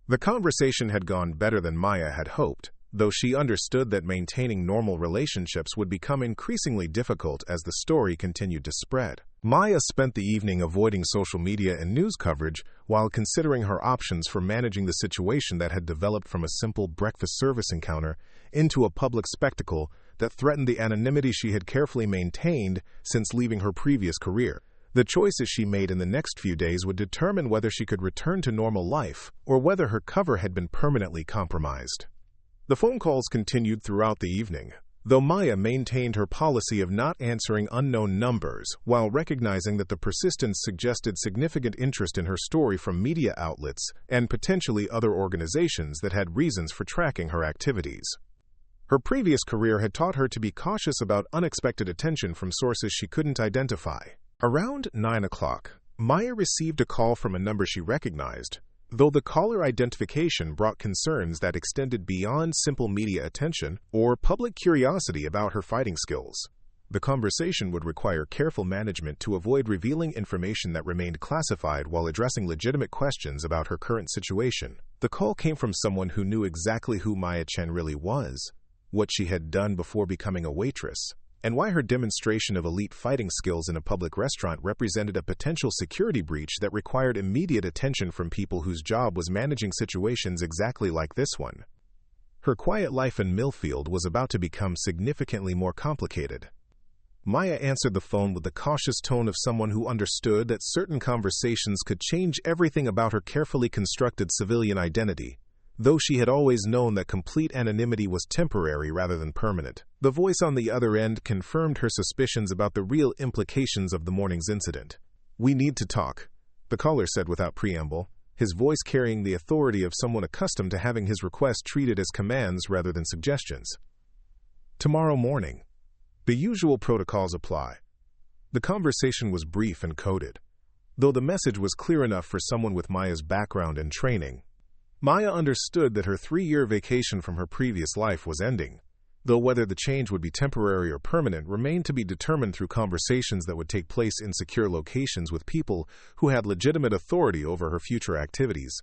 The conversation had gone better than Maya had hoped, though she understood that maintaining normal relationships would become increasingly difficult as the story continued to spread. Maya spent the evening avoiding social media and news coverage while considering her options for managing the situation that had developed from a simple breakfast service encounter into a public spectacle that threatened the anonymity she had carefully maintained since leaving her previous career. The choices she made in the next few days would determine whether she could return to normal life or whether her cover had been permanently compromised. The phone calls continued throughout the evening, though Maya maintained her policy of not answering unknown numbers while recognizing that the persistence suggested significant interest in her story from media outlets and potentially other organizations that had reasons for tracking her activities. Her previous career had taught her to be cautious about unexpected attention from sources she couldn't identify. Around 9 o'clock, Maya received a call from a number she recognized, though the caller identification brought concerns that extended beyond simple media attention or public curiosity about her fighting skills. The conversation would require careful management to avoid revealing information that remained classified while addressing legitimate questions about her current situation. The call came from someone who knew exactly who Maya Chen really was, what she had done before becoming a waitress, and why her demonstration of elite fighting skills in a public restaurant represented a potential security breach that required immediate attention from people whose job was managing situations exactly like this one. Her quiet life in Millfield was about to become significantly more complicated. Maya answered the phone with the cautious tone of someone who understood that certain conversations could change everything about her carefully constructed civilian identity, though she had always known that complete anonymity was temporary rather than permanent. The voice on the other end confirmed her suspicions about the real implications of the morning's incident. "We need to talk," the caller said without preamble, his voice carrying the authority of someone accustomed to having his requests treated as commands rather than suggestions. "Tomorrow morning." The usual protocols apply. The conversation was brief and coded, though the message was clear enough for someone with Maya's background and training. Maya understood that her 3-year vacation from her previous life was ending, though whether the change would be temporary or permanent remained to be determined through conversations that would take place in secure locations with people who had legitimate authority over her future activities.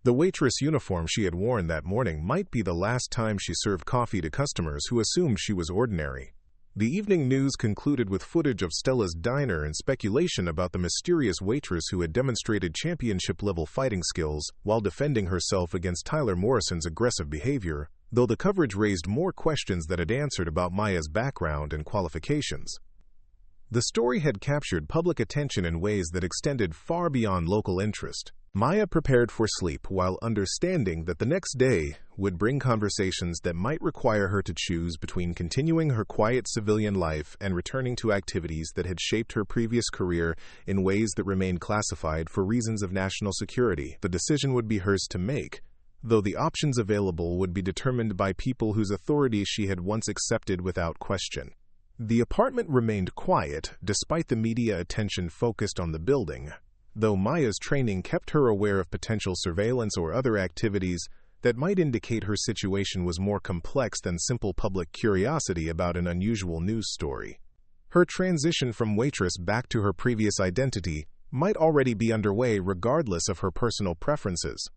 The waitress uniform she had worn that morning might be the last time she served coffee to customers who assumed she was ordinary. The evening news concluded with footage of Stella's diner and speculation about the mysterious waitress who had demonstrated championship-level fighting skills while defending herself against Tyler Morrison's aggressive behavior, though the coverage raised more questions than it answered about Maya's background and qualifications. The story had captured public attention in ways that extended far beyond local interest. Maya prepared for sleep while understanding that the next day would bring conversations that might require her to choose between continuing her quiet civilian life and returning to activities that had shaped her previous career in ways that remained classified for reasons of national security. The decision would be hers to make, though the options available would be determined by people whose authority she had once accepted without question. The apartment remained quiet, despite the media attention focused on the building, though Maya's training kept her aware of potential surveillance or other activities that might indicate her situation was more complex than simple public curiosity about an unusual news story. Her transition from Waitress back to her previous identity might already be underway regardless of her personal preferences.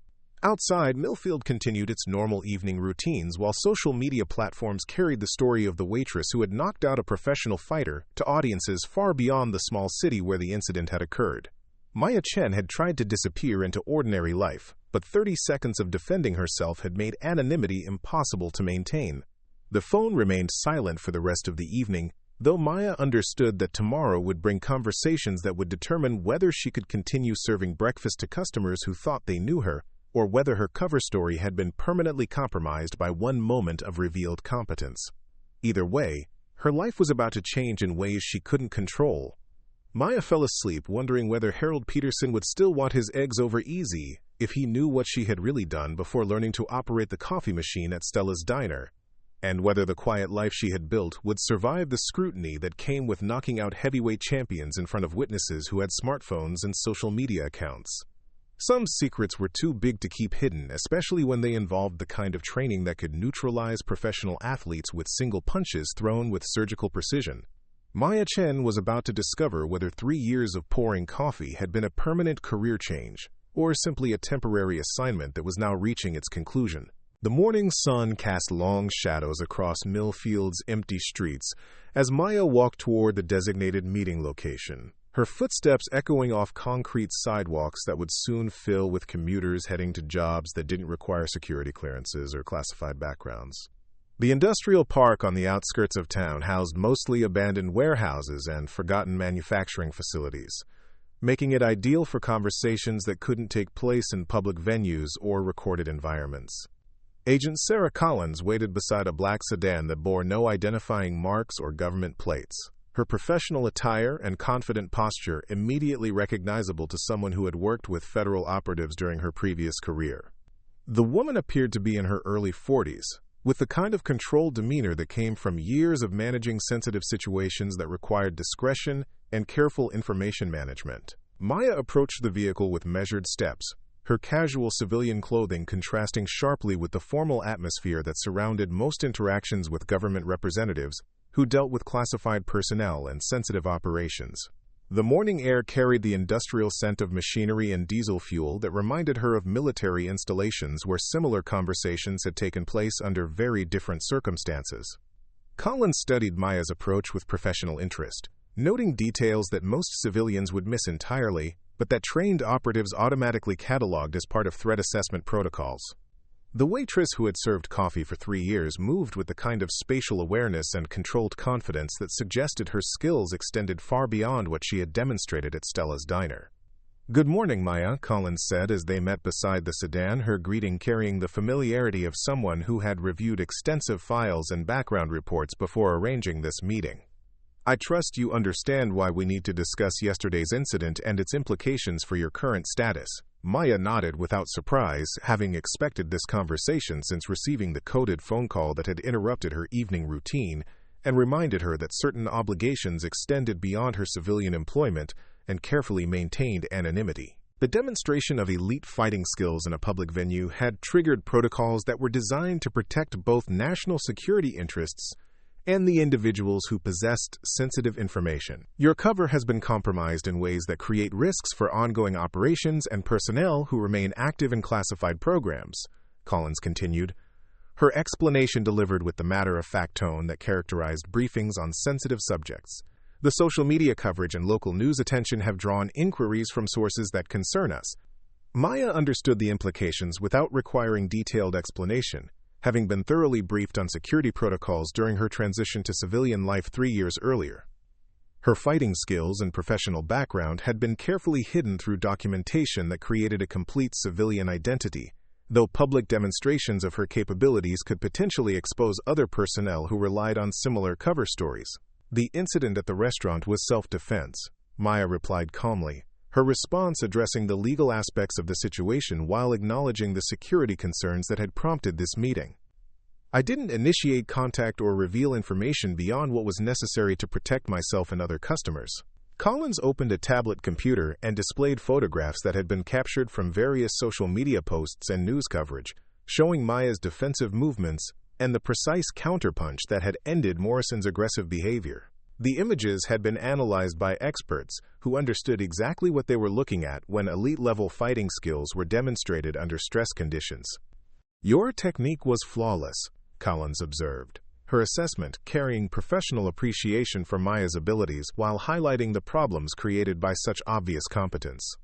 Outside, Millfield continued its normal evening routines while social media platforms carried the story of the waitress who had knocked out a professional fighter to audiences far beyond the small city where the incident had occurred. Maya Chen had tried to disappear into ordinary life, but 30 seconds of defending herself had made anonymity impossible to maintain. The phone remained silent for the rest of the evening, though Maya understood that tomorrow would bring conversations that would determine whether she could continue serving breakfast to customers who thought they knew her, or whether her cover story had been permanently compromised by one moment of revealed competence. Either way, her life was about to change in ways she couldn't control. Maya fell asleep wondering whether Harold Peterson would still want his eggs over easy if he knew what she had really done before learning to operate the coffee machine at Stella's diner, and whether the quiet life she had built would survive the scrutiny that came with knocking out heavyweight champions in front of witnesses who had smartphones and social media accounts. Some secrets were too big to keep hidden, especially when they involved the kind of training that could neutralize professional athletes with single punches thrown with surgical precision. Maya Chen was about to discover whether 3 years of pouring coffee had been a permanent career change, or simply a temporary assignment that was now reaching its conclusion. The morning sun cast long shadows across Millfield's empty streets as Maya walked toward the designated meeting location, her footsteps echoing off concrete sidewalks that would soon fill with commuters heading to jobs that didn't require security clearances or classified backgrounds. The industrial park on the outskirts of town housed mostly abandoned warehouses and forgotten manufacturing facilities, making it ideal for conversations that couldn't take place in public venues or recorded environments. Agent Sarah Collins waited beside a black sedan that bore no identifying marks or government plates, her professional attire and confident posture immediately recognizable to someone who had worked with federal operatives during her previous career. The woman appeared to be in her early 40s, with the kind of controlled demeanor that came from years of managing sensitive situations that required discretion and careful information management. Maya approached the vehicle with measured steps, her casual civilian clothing contrasting sharply with the formal atmosphere that surrounded most interactions with government representatives who dealt with classified personnel and sensitive operations. The morning air carried the industrial scent of machinery and diesel fuel that reminded her of military installations where similar conversations had taken place under very different circumstances. Collins studied Maya's approach with professional interest, noting details that most civilians would miss entirely, but that trained operatives automatically cataloged as part of threat assessment protocols. The waitress who had served coffee for 3 years moved with the kind of spatial awareness and controlled confidence that suggested her skills extended far beyond what she had demonstrated at Stella's diner. "Good morning, Maya," Collins said as they met beside the sedan, her greeting carrying the familiarity of someone who had reviewed extensive files and background reports before arranging this meeting. "I trust you understand why we need to discuss yesterday's incident and its implications for your current status." Maya nodded without surprise, having expected this conversation since receiving the coded phone call that had interrupted her evening routine and reminded her that certain obligations extended beyond her civilian employment and carefully maintained anonymity. The demonstration of elite fighting skills in a public venue had triggered protocols that were designed to protect both national security interests and the individuals who possessed sensitive information. "Your cover has been compromised in ways that create risks for ongoing operations and personnel who remain active in classified programs," Collins continued, her explanation delivered with the matter-of-fact tone that characterized briefings on sensitive subjects. "The social media coverage and local news attention have drawn inquiries from sources that concern us." Maya understood the implications without requiring detailed explanation, having been thoroughly briefed on security protocols during her transition to civilian life 3 years earlier. Her fighting skills and professional background had been carefully hidden through documentation that created a complete civilian identity, though public demonstrations of her capabilities could potentially expose other personnel who relied on similar cover stories. "The incident at the restaurant was self-defense," Maya replied calmly, her response addressing the legal aspects of the situation while acknowledging the security concerns that had prompted this meeting. I didn't initiate contact or reveal information beyond what was necessary to protect myself and other customers. Collins opened a tablet computer and displayed photographs that had been captured from various social media posts and news coverage, showing Maya's defensive movements and the precise counterpunch that had ended Morrison's aggressive behavior. The images had been analyzed by experts who understood exactly what they were looking at when elite-level fighting skills were demonstrated under stress conditions. "Your technique was flawless," Collins observed, her assessment carrying professional appreciation for Maya's abilities while highlighting the problems created by such obvious competence.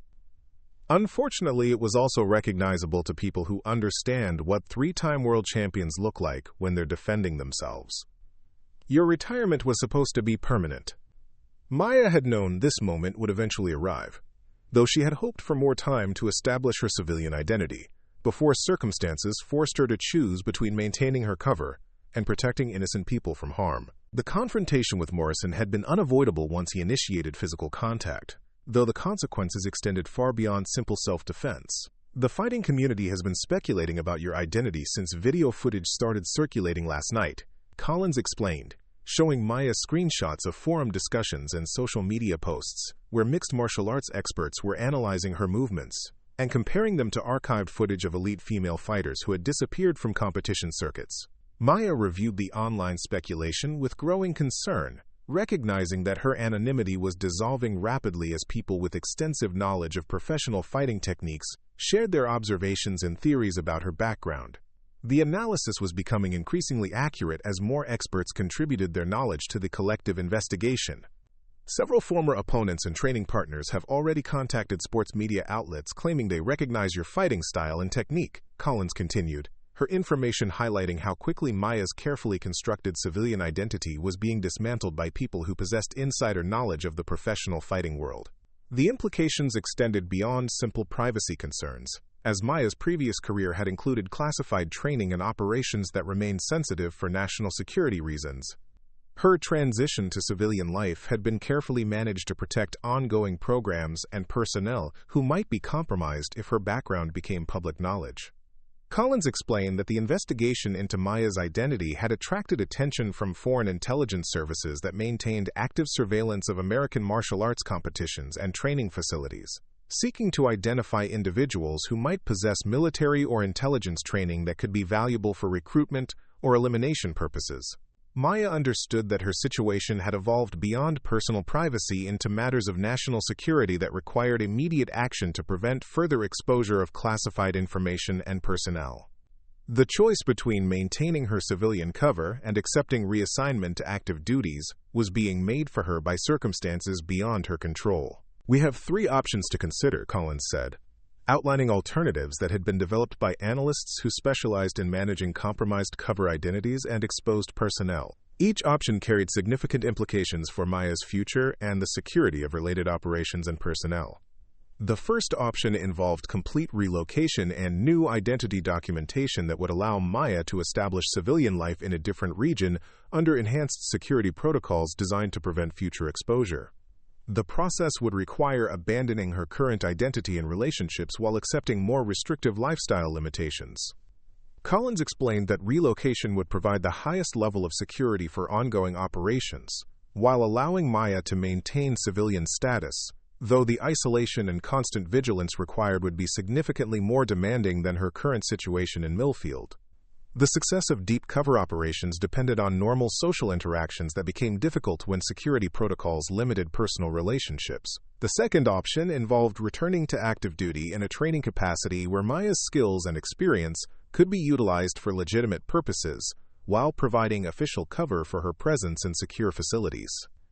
Unfortunately, it was also recognizable to people who understand what three-time world champions look like when they're defending themselves. "Your retirement was supposed to be permanent." Maya had known this moment would eventually arrive, though she had hoped for more time to establish her civilian identity, before circumstances forced her to choose between maintaining her cover and protecting innocent people from harm. The confrontation with Morrison had been unavoidable once he initiated physical contact, though the consequences extended far beyond simple self-defense. "The fighting community has been speculating about your identity since video footage started circulating last night," Collins explained, showing Maya screenshots of forum discussions and social media posts where mixed martial arts experts were analyzing her movements and comparing them to archived footage of elite female fighters who had disappeared from competition circuits. Maya reviewed the online speculation with growing concern, recognizing that her anonymity was dissolving rapidly as people with extensive knowledge of professional fighting techniques shared their observations and theories about her background. The analysis was becoming increasingly accurate as more experts contributed their knowledge to the collective investigation. "Several former opponents and training partners have already contacted sports media outlets claiming they recognize your fighting style and technique," Collins continued, her information highlighting how quickly Maya's carefully constructed civilian identity was being dismantled by people who possessed insider knowledge of the professional fighting world. The implications extended beyond simple privacy concerns, as Maya's previous career had included classified training and operations that remained sensitive for national security reasons. Her transition to civilian life had been carefully managed to protect ongoing programs and personnel who might be compromised if her background became public knowledge. Collins explained that the investigation into Maya's identity had attracted attention from foreign intelligence services that maintained active surveillance of American martial arts competitions and training facilities, seeking to identify individuals who might possess military or intelligence training that could be valuable for recruitment or elimination purposes. Maya understood that her situation had evolved beyond personal privacy into matters of national security that required immediate action to prevent further exposure of classified information and personnel. The choice between maintaining her civilian cover and accepting reassignment to active duties was being made for her by circumstances beyond her control. "We have three options to consider," Collins said, outlining alternatives that had been developed by analysts who specialized in managing compromised cover identities and exposed personnel. Each option carried significant implications for Maya's future and the security of related operations and personnel. The first option involved complete relocation and new identity documentation that would allow Maya to establish civilian life in a different region under enhanced security protocols designed to prevent future exposure. The process would require abandoning her current identity and relationships while accepting more restrictive lifestyle limitations. Collins explained that relocation would provide the highest level of security for ongoing operations, while allowing Maya to maintain civilian status, though the isolation and constant vigilance required would be significantly more demanding than her current situation in Millfield. The success of deep cover operations depended on normal social interactions that became difficult when security protocols limited personal relationships. The second option involved returning to active duty in a training capacity where Maya's skills and experience could be utilized for legitimate purposes, while providing official cover for her presence in secure facilities.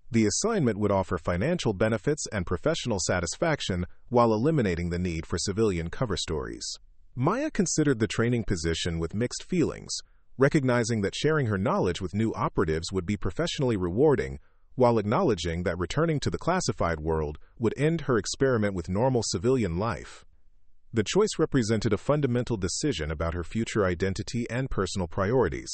The assignment would offer financial benefits and professional satisfaction while eliminating the need for civilian cover stories. Maya considered the training position with mixed feelings, recognizing that sharing her knowledge with new operatives would be professionally rewarding, while acknowledging that returning to the classified world would end her experiment with normal civilian life. The choice represented a fundamental decision about her future identity and personal priorities.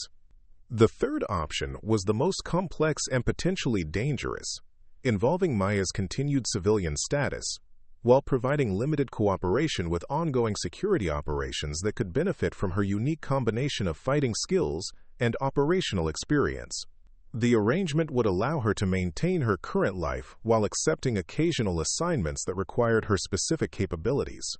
The third option was the most complex and potentially dangerous, involving Maya's continued civilian status, while providing limited cooperation with ongoing security operations that could benefit from her unique combination of fighting skills and operational experience. The arrangement would allow her to maintain her current life while accepting occasional assignments that required her specific capabilities.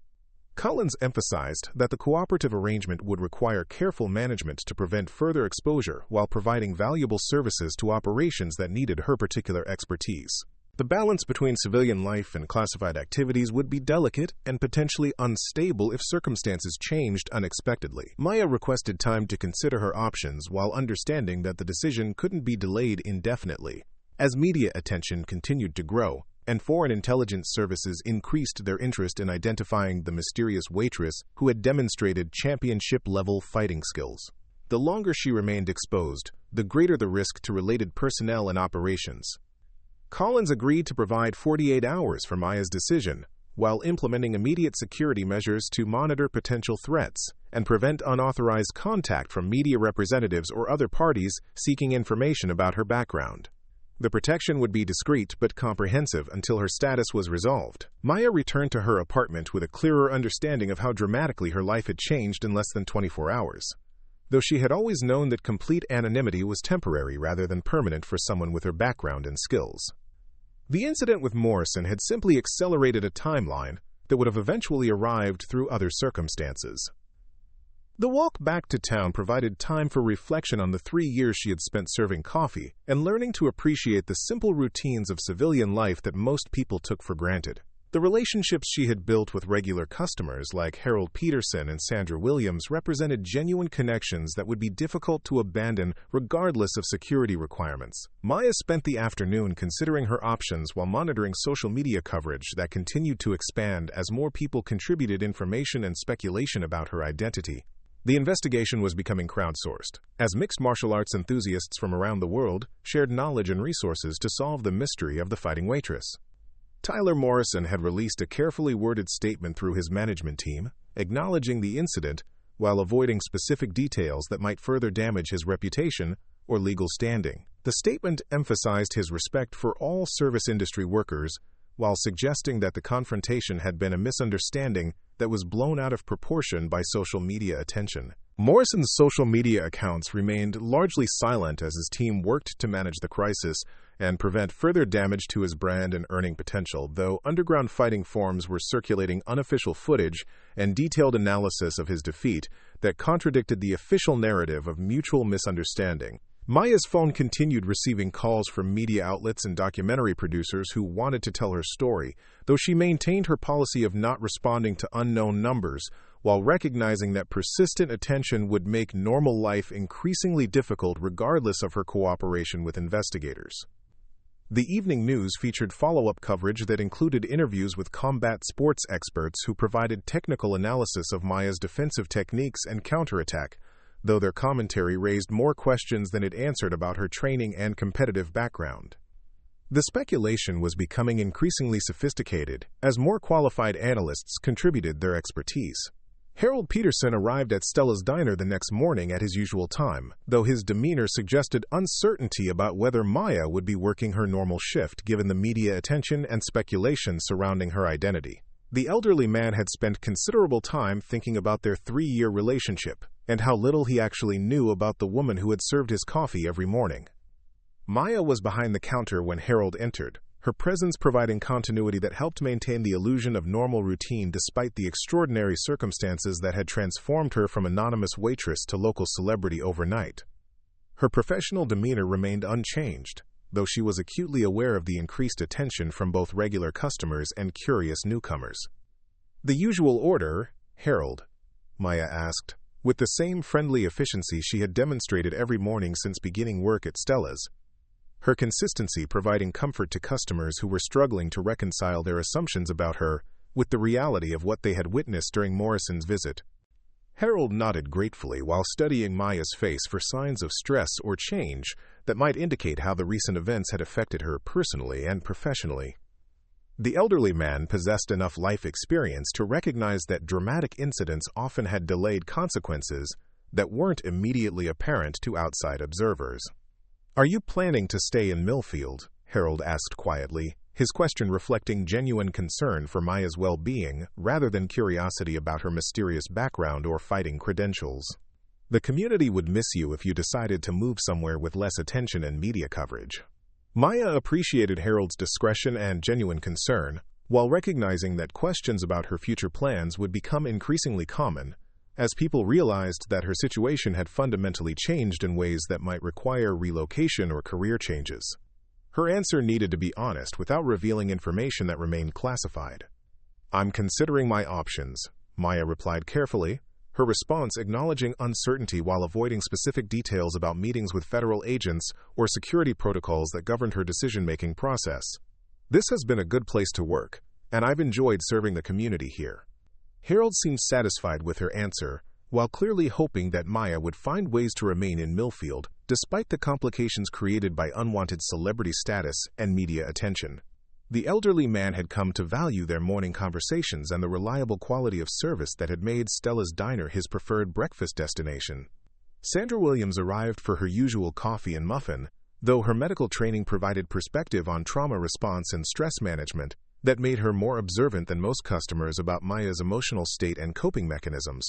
Collins emphasized that the cooperative arrangement would require careful management to prevent further exposure while providing valuable services to operations that needed her particular expertise. The balance between civilian life and classified activities would be delicate and potentially unstable if circumstances changed unexpectedly. Maya requested time to consider her options while understanding that the decision couldn't be delayed indefinitely. As media attention continued to grow, and foreign intelligence services increased their interest in identifying the mysterious waitress who had demonstrated championship-level fighting skills. The longer she remained exposed, the greater the risk to related personnel and operations. Collins agreed to provide 48 hours for Maya's decision, while implementing immediate security measures to monitor potential threats and prevent unauthorized contact from media representatives or other parties seeking information about her background. The protection would be discreet but comprehensive until her status was resolved. Maya returned to her apartment with a clearer understanding of how dramatically her life had changed in less than 24 hours. Though she had always known that complete anonymity was temporary rather than permanent for someone with her background and skills. The incident with Morrison had simply accelerated a timeline that would have eventually arrived through other circumstances. The walk back to town provided time for reflection on the 3 years she had spent serving coffee and learning to appreciate the simple routines of civilian life that most people took for granted. The relationships she had built with regular customers like Harold Peterson and Sandra Williams represented genuine connections that would be difficult to abandon regardless of security requirements. Maya spent the afternoon considering her options while monitoring social media coverage that continued to expand as more people contributed information and speculation about her identity. The investigation was becoming crowdsourced, as mixed martial arts enthusiasts from around the world shared knowledge and resources to solve the mystery of the fighting waitress. Tyler Morrison had released a carefully worded statement through his management team, acknowledging the incident while avoiding specific details that might further damage his reputation or legal standing. The statement emphasized his respect for all service industry workers while suggesting that the confrontation had been a misunderstanding that was blown out of proportion by social media attention. Morrison's social media accounts remained largely silent as his team worked to manage the crisis and prevent further damage to his brand and earning potential, though underground fighting forums were circulating unofficial footage and detailed analysis of his defeat that contradicted the official narrative of mutual misunderstanding. Maya's phone continued receiving calls from media outlets and documentary producers who wanted to tell her story, though she maintained her policy of not responding to unknown numbers, while recognizing that persistent attention would make normal life increasingly difficult regardless of her cooperation with investigators. The evening news featured follow-up coverage that included interviews with combat sports experts who provided technical analysis of Maya's defensive techniques and counterattack, though their commentary raised more questions than it answered about her training and competitive background. The speculation was becoming increasingly sophisticated as more qualified analysts contributed their expertise. Harold Peterson arrived at Stella's diner the next morning at his usual time, though his demeanor suggested uncertainty about whether Maya would be working her normal shift given the media attention and speculation surrounding her identity. The elderly man had spent considerable time thinking about their 3-year relationship and how little he actually knew about the woman who had served his coffee every morning. Maya was behind the counter when Harold entered, her presence providing continuity that helped maintain the illusion of normal routine despite the extraordinary circumstances that had transformed her from anonymous waitress to local celebrity overnight. Her professional demeanor remained unchanged, though she was acutely aware of the increased attention from both regular customers and curious newcomers. "The usual order, Harold?" Maya asked, with the same friendly efficiency she had demonstrated every morning since beginning work at Stella's, her consistency providing comfort to customers who were struggling to reconcile their assumptions about her with the reality of what they had witnessed during Morrison's visit. Harold nodded gratefully while studying Maya's face for signs of stress or change that might indicate how the recent events had affected her personally and professionally. The elderly man possessed enough life experience to recognize that dramatic incidents often had delayed consequences that weren't immediately apparent to outside observers. "Are you planning to stay in Millfield?" Harold asked quietly, his question reflecting genuine concern for Maya's well-being rather than curiosity about her mysterious background or fighting credentials. The community would miss you if you decided to move somewhere with less attention and media coverage. Maya appreciated Harold's discretion and genuine concern, while recognizing that questions about her future plans would become increasingly common, as people realized that her situation had fundamentally changed in ways that might require relocation or career changes. Her answer needed to be honest without revealing information that remained classified. "I'm considering my options," Maya replied carefully, her response acknowledging uncertainty while avoiding specific details about meetings with federal agents or security protocols that governed her decision-making process. "This has been a good place to work, and I've enjoyed serving the community here." Harold seemed satisfied with her answer, while clearly hoping that Maya would find ways to remain in Millfield, despite the complications created by unwanted celebrity status and media attention. The elderly man had come to value their morning conversations and the reliable quality of service that had made Stella's Diner his preferred breakfast destination. Sandra Williams arrived for her usual coffee and muffin, though her medical training provided perspective on trauma response and stress management that made her more observant than most customers about Maya's emotional state and coping mechanisms.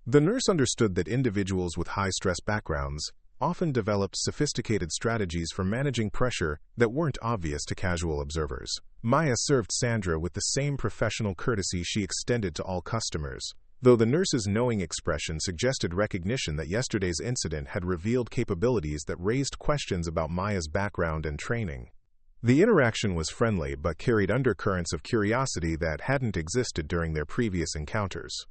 The nurse understood that individuals with high-stress backgrounds often developed sophisticated strategies for managing pressure that weren't obvious to casual observers. Maya served Sandra with the same professional courtesy she extended to all customers, though the nurse's knowing expression suggested recognition that yesterday's incident had revealed capabilities that raised questions about Maya's background and training. The interaction was friendly but carried undercurrents of curiosity that hadn't existed during their previous encounters.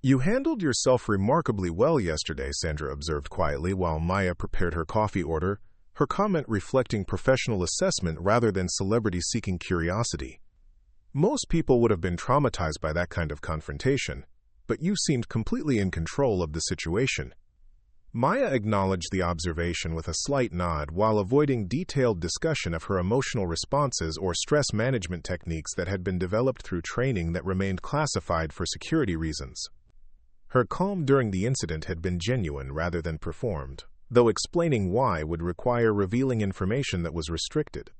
"You handled yourself remarkably well yesterday," Sandra observed quietly while Maya prepared her coffee order, her comment reflecting professional assessment rather than celebrity-seeking curiosity. "Most people would have been traumatized by that kind of confrontation, but you seemed completely in control of the situation." Maya acknowledged the observation with a slight nod while avoiding detailed discussion of her emotional responses or stress management techniques that had been developed through training that remained classified for security reasons. Her calm during the incident had been genuine rather than performed, though explaining why would require revealing information that was restricted.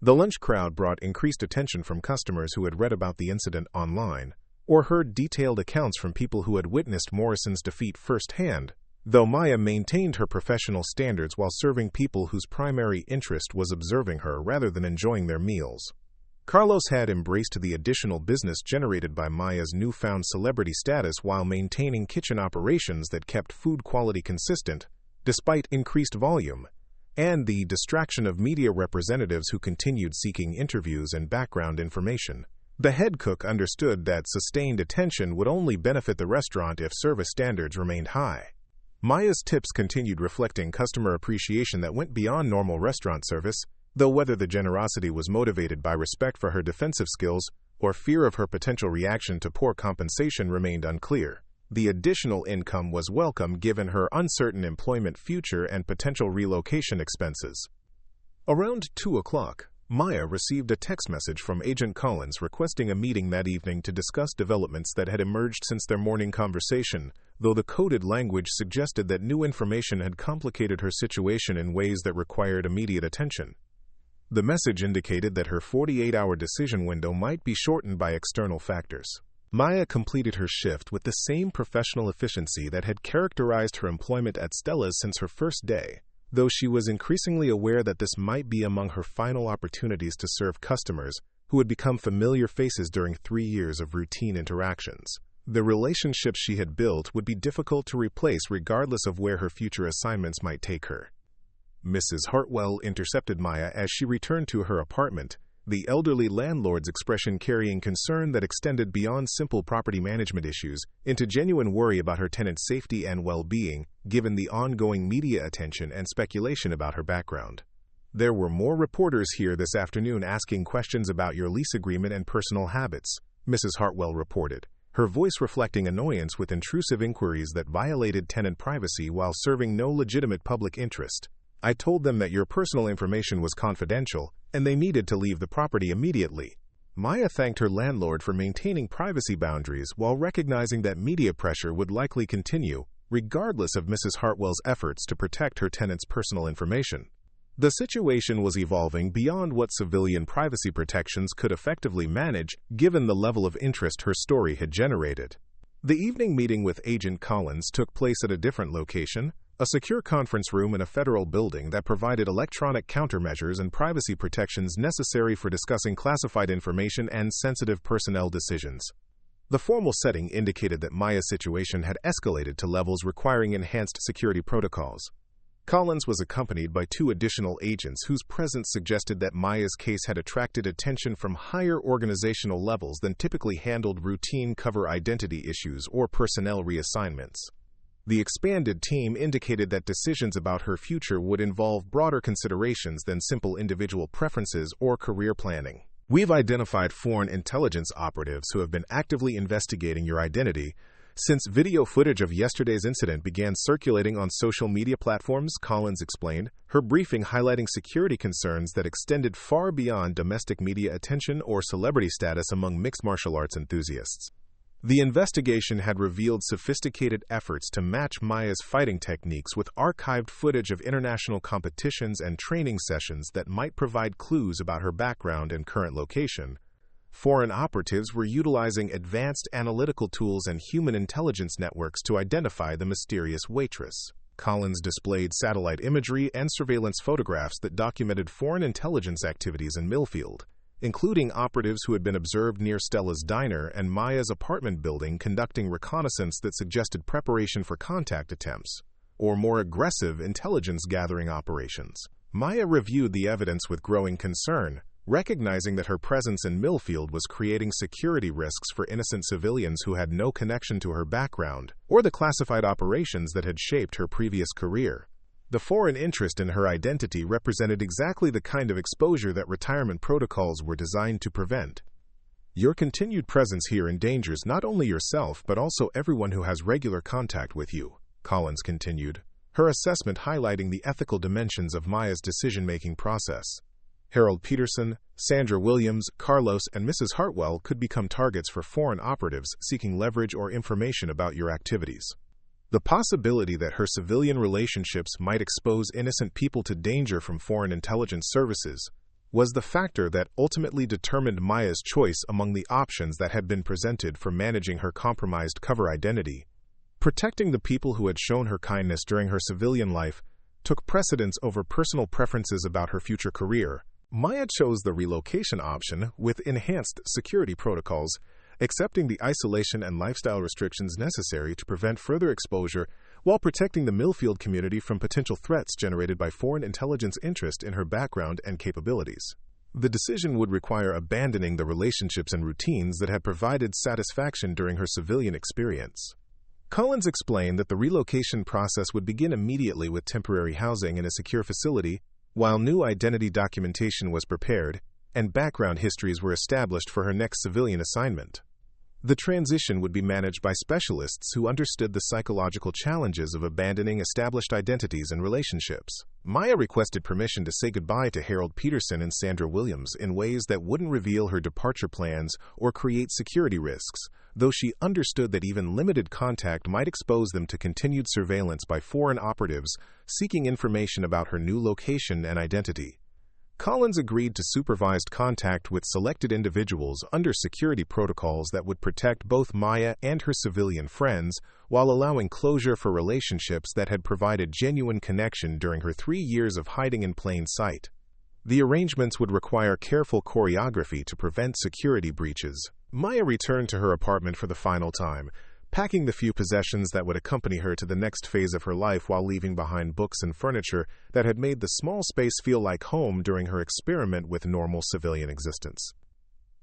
The lunch crowd brought increased attention from customers who had read about the incident online or heard detailed accounts from people who had witnessed Morrison's defeat firsthand, though Maya maintained her professional standards while serving people whose primary interest was observing her rather than enjoying their meals. Carlos had embraced the additional business generated by Maya's newfound celebrity status while maintaining kitchen operations that kept food quality consistent, despite increased volume, and the distraction of media representatives who continued seeking interviews and background information. The head cook understood that sustained attention would only benefit the restaurant if service standards remained high. Maya's tips continued reflecting customer appreciation that went beyond normal restaurant service, though whether the generosity was motivated by respect for her defensive skills or fear of her potential reaction to poor compensation remained unclear. The additional income was welcome given her uncertain employment future and potential relocation expenses. Around 2 o'clock, Maya received a text message from Agent Collins requesting a meeting that evening to discuss developments that had emerged since their morning conversation, though the coded language suggested that new information had complicated her situation in ways that required immediate attention. The message indicated that her 48-hour decision window might be shortened by external factors. Maya completed her shift with the same professional efficiency that had characterized her employment at Stella's since her first day, though she was increasingly aware that this might be among her final opportunities to serve customers who had become familiar faces during 3 years of routine interactions. The relationships she had built would be difficult to replace regardless of where her future assignments might take her. Mrs. Hartwell intercepted Maya as she returned to her apartment, the elderly landlord's expression carrying concern that extended beyond simple property management issues into genuine worry about her tenant's safety and well-being, given the ongoing media attention and speculation about her background. "There were more reporters here this afternoon asking questions about your lease agreement and personal habits," Mrs. Hartwell reported, her voice reflecting annoyance with intrusive inquiries that violated tenant privacy while serving no legitimate public interest. "I told them that your personal information was confidential, and they needed to leave the property immediately." Maya thanked her landlord for maintaining privacy boundaries while recognizing that media pressure would likely continue, regardless of Mrs. Hartwell's efforts to protect her tenant's personal information. The situation was evolving beyond what civilian privacy protections could effectively manage, given the level of interest her story had generated. The evening meeting with Agent Collins took place at a different location, a secure conference room in a federal building that provided electronic countermeasures and privacy protections necessary for discussing classified information and sensitive personnel decisions. The formal setting indicated that Maya's situation had escalated to levels requiring enhanced security protocols. Collins was accompanied by 2 additional agents whose presence suggested that Maya's case had attracted attention from higher organizational levels than typically handled routine cover identity issues or personnel reassignments. The expanded team indicated that decisions about her future would involve broader considerations than simple individual preferences or career planning. "We've identified foreign intelligence operatives who have been actively investigating your identity since video footage of yesterday's incident began circulating on social media platforms," Collins explained, her briefing highlighting security concerns that extended far beyond domestic media attention or celebrity status among mixed martial arts enthusiasts. The investigation had revealed sophisticated efforts to match Maya's fighting techniques with archived footage of international competitions and training sessions that might provide clues about her background and current location. Foreign operatives were utilizing advanced analytical tools and human intelligence networks to identify the mysterious Waitress. Collins displayed satellite imagery and surveillance photographs that documented foreign intelligence activities in Millfield, including operatives who had been observed near Stella's diner and Maya's apartment building conducting reconnaissance that suggested preparation for contact attempts, or more aggressive intelligence-gathering operations. Maya reviewed the evidence with growing concern, recognizing that her presence in Millfield was creating security risks for innocent civilians who had no connection to her background or the classified operations that had shaped her previous career. The foreign interest in her identity represented exactly the kind of exposure that retirement protocols were designed to prevent. "Your continued presence here endangers not only yourself but also everyone who has regular contact with you," Collins continued, her assessment highlighting the ethical dimensions of Maya's decision-making process. Harold Peterson, Sandra Williams, Carlos, and Mrs. Hartwell could become targets for foreign operatives seeking leverage or information about your activities. The possibility that her civilian relationships might expose innocent people to danger from foreign intelligence services was the factor that ultimately determined Maya's choice among the options that had been presented for managing her compromised cover identity. Protecting the people who had shown her kindness during her civilian life took precedence over personal preferences about her future career. Maya chose the relocation option with enhanced security protocols, accepting the isolation and lifestyle restrictions necessary to prevent further exposure while protecting the Millfield community from potential threats generated by foreign intelligence interest in her background and capabilities. The decision would require abandoning the relationships and routines that had provided satisfaction during her civilian experience. Collins explained that the relocation process would begin immediately with temporary housing in a secure facility, while new identity documentation was prepared and background histories were established for her next civilian assignment. The transition would be managed by specialists who understood the psychological challenges of abandoning established identities and relationships. Maya requested permission to say goodbye to Harold Peterson and Sandra Williams in ways that wouldn't reveal her departure plans or create security risks, though she understood that even limited contact might expose them to continued surveillance by foreign operatives seeking information about her new location and identity. Collins agreed to supervised contact with selected individuals under security protocols that would protect both Maya and her civilian friends, while allowing closure for relationships that had provided genuine connection during her 3 years of hiding in plain sight. The arrangements would require careful choreography to prevent security breaches. Maya returned to her apartment for the final time, packing the few possessions that would accompany her to the next phase of her life while leaving behind books and furniture that had made the small space feel like home during her experiment with normal civilian existence.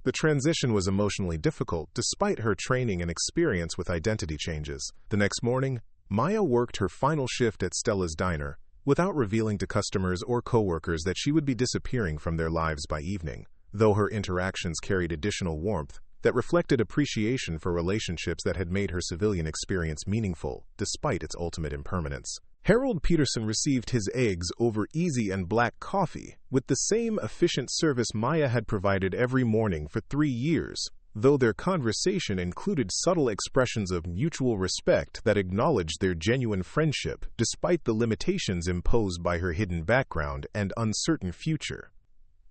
The transition was emotionally difficult despite her training and experience with identity changes. The next morning, Maya worked her final shift at Stella's diner, without revealing to customers or coworkers that she would be disappearing from their lives by evening, though her interactions carried additional warmth that reflected appreciation for relationships that had made her civilian experience meaningful, despite its ultimate impermanence. Harold Peterson received his eggs over easy and black coffee, with the same efficient service Maya had provided every morning for 3 years, though their conversation included subtle expressions of mutual respect that acknowledged their genuine friendship, despite the limitations imposed by her hidden background and uncertain future.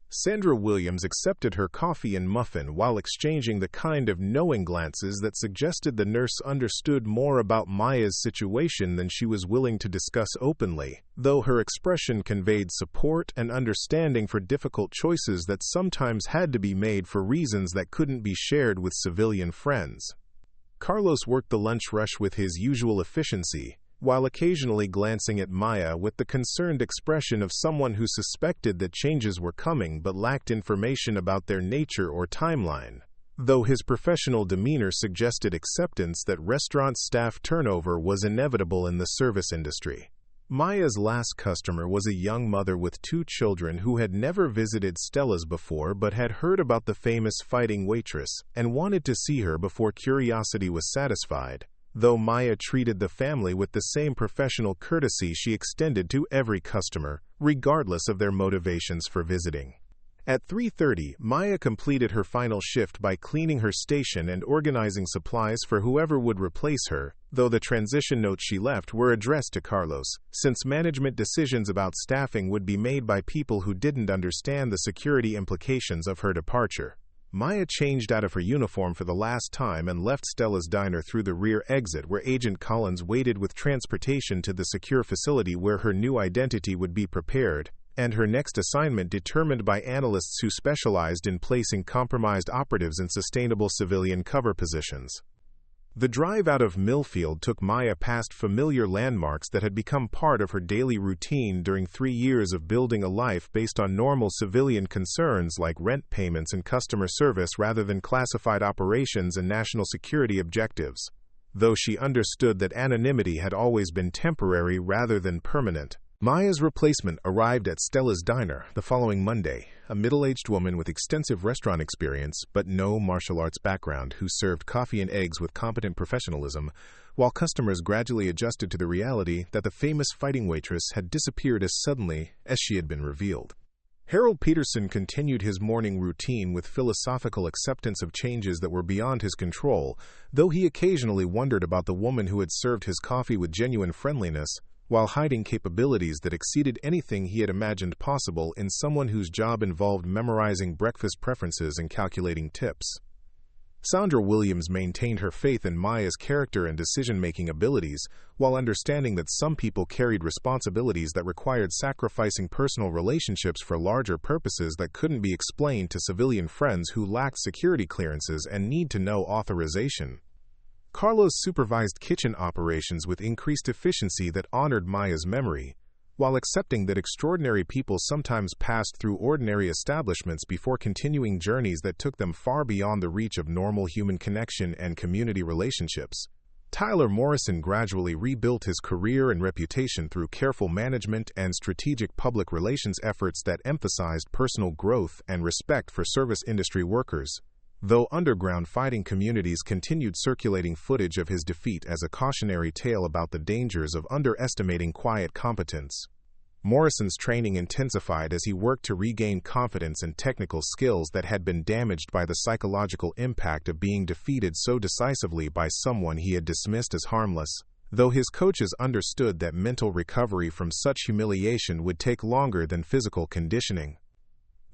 Sandra Williams accepted her coffee and muffin while exchanging the kind of knowing glances that suggested the nurse understood more about Maya's situation than she was willing to discuss openly, though her expression conveyed support and understanding for difficult choices that sometimes had to be made for reasons that couldn't be shared with civilian friends. Carlos worked the lunch rush with his usual efficiency, while occasionally glancing at Maya with the concerned expression of someone who suspected that changes were coming but lacked information about their nature or timeline, though his professional demeanor suggested acceptance that restaurant staff turnover was inevitable in the service industry. Maya's last customer was a young mother with 2 children who had never visited Stella's before but had heard about the famous fighting waitress and wanted to see her before curiosity was satisfied, though Maya treated the family with the same professional courtesy she extended to every customer, regardless of their motivations for visiting. At 3:30, Maya completed her final shift by cleaning her station and organizing supplies for whoever would replace her, though the transition notes she left were addressed to Carlos, since management decisions about staffing would be made by people who didn't understand the security implications of her departure. Maya changed out of her uniform for the last time and left Stella's diner through the rear exit where Agent Collins waited with transportation to the secure facility where her new identity would be prepared, and her next assignment determined by analysts who specialized in placing compromised operatives in sustainable civilian cover positions. The drive out of Millfield took Maya past familiar landmarks that had become part of her daily routine during 3 years of building a life based on normal civilian concerns like rent payments and customer service rather than classified operations and national security objectives, though she understood that anonymity had always been temporary rather than permanent. Maya's replacement arrived at Stella's diner the following Monday, a middle-aged woman with extensive restaurant experience but no martial arts background who served coffee and eggs with competent professionalism, while customers gradually adjusted to the reality that the famous fighting waitress had disappeared as suddenly as she had been revealed. Harold Peterson continued his morning routine with philosophical acceptance of changes that were beyond his control, though he occasionally wondered about the woman who had served his coffee with genuine friendliness, while hiding capabilities that exceeded anything he had imagined possible in someone whose job involved memorizing breakfast preferences and calculating tips. Sandra Williams maintained her faith in Maya's character and decision-making abilities, while understanding that some people carried responsibilities that required sacrificing personal relationships for larger purposes that couldn't be explained to civilian friends who lacked security clearances and need-to-know authorization. Carlos supervised kitchen operations with increased efficiency that honored Maya's memory, while accepting that extraordinary people sometimes passed through ordinary establishments before continuing journeys that took them far beyond the reach of normal human connection and community relationships. Tyler Morrison gradually rebuilt his career and reputation through careful management and strategic public relations efforts that emphasized personal growth and respect for service industry workers, though underground fighting communities continued circulating footage of his defeat as a cautionary tale about the dangers of underestimating quiet competence. Morrison's training intensified as he worked to regain confidence and technical skills that had been damaged by the psychological impact of being defeated so decisively by someone he had dismissed as harmless, though his coaches understood that mental recovery from such humiliation would take longer than physical conditioning.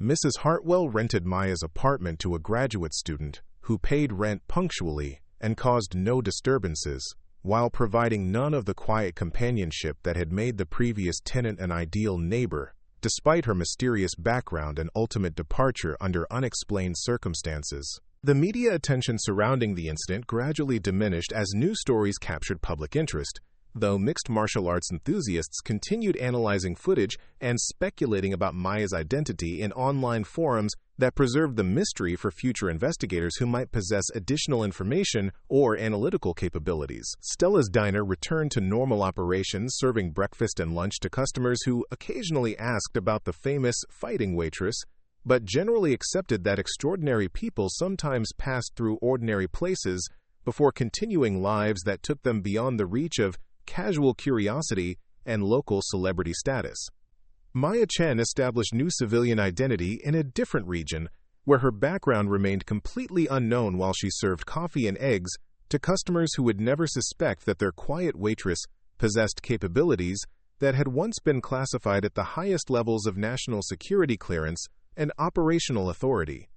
Mrs. Hartwell rented Maya's apartment to a graduate student who paid rent punctually and caused no disturbances, while providing none of the quiet companionship that had made the previous tenant an ideal neighbor, despite her mysterious background and ultimate departure under unexplained circumstances. The media attention surrounding the incident gradually diminished as news stories captured public interest, though mixed martial arts enthusiasts continued analyzing footage and speculating about Maya's identity in online forums that preserved the mystery for future investigators who might possess additional information or analytical capabilities. Stella's diner returned to normal operations, serving breakfast and lunch to customers who occasionally asked about the famous fighting waitress, but generally accepted that extraordinary people sometimes passed through ordinary places before continuing lives that took them beyond the reach of casual curiosity and local celebrity status. Maya Chen established new civilian identity in a different region, where her background remained completely unknown while she served coffee and eggs to customers who would never suspect that their quiet waitress possessed capabilities that had once been classified at the highest levels of national security clearance and operational authority.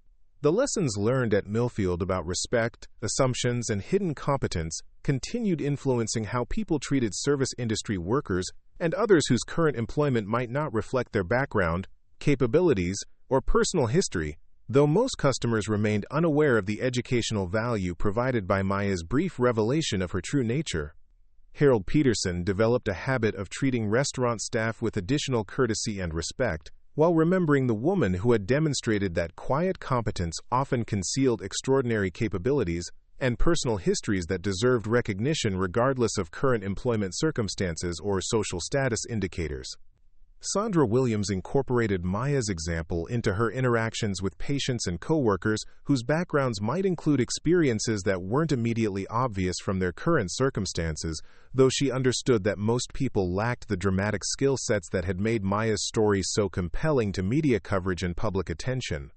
The lessons learned at Millfield about respect, assumptions, and hidden competence continued influencing how people treated service industry workers and others whose current employment might not reflect their background, capabilities, or personal history, though most customers remained unaware of the educational value provided by Maya's brief revelation of her true nature. Harold Peterson developed a habit of treating restaurant staff with additional courtesy and respect, while remembering the woman who had demonstrated that quiet competence often concealed extraordinary capabilities and personal histories that deserved recognition regardless of current employment circumstances or social status indicators. Sandra Williams incorporated Maya's example into her interactions with patients and coworkers whose backgrounds might include experiences that weren't immediately obvious from their current circumstances, though she understood that most people lacked the dramatic skill sets that had made Maya's story so compelling to media coverage and public attention.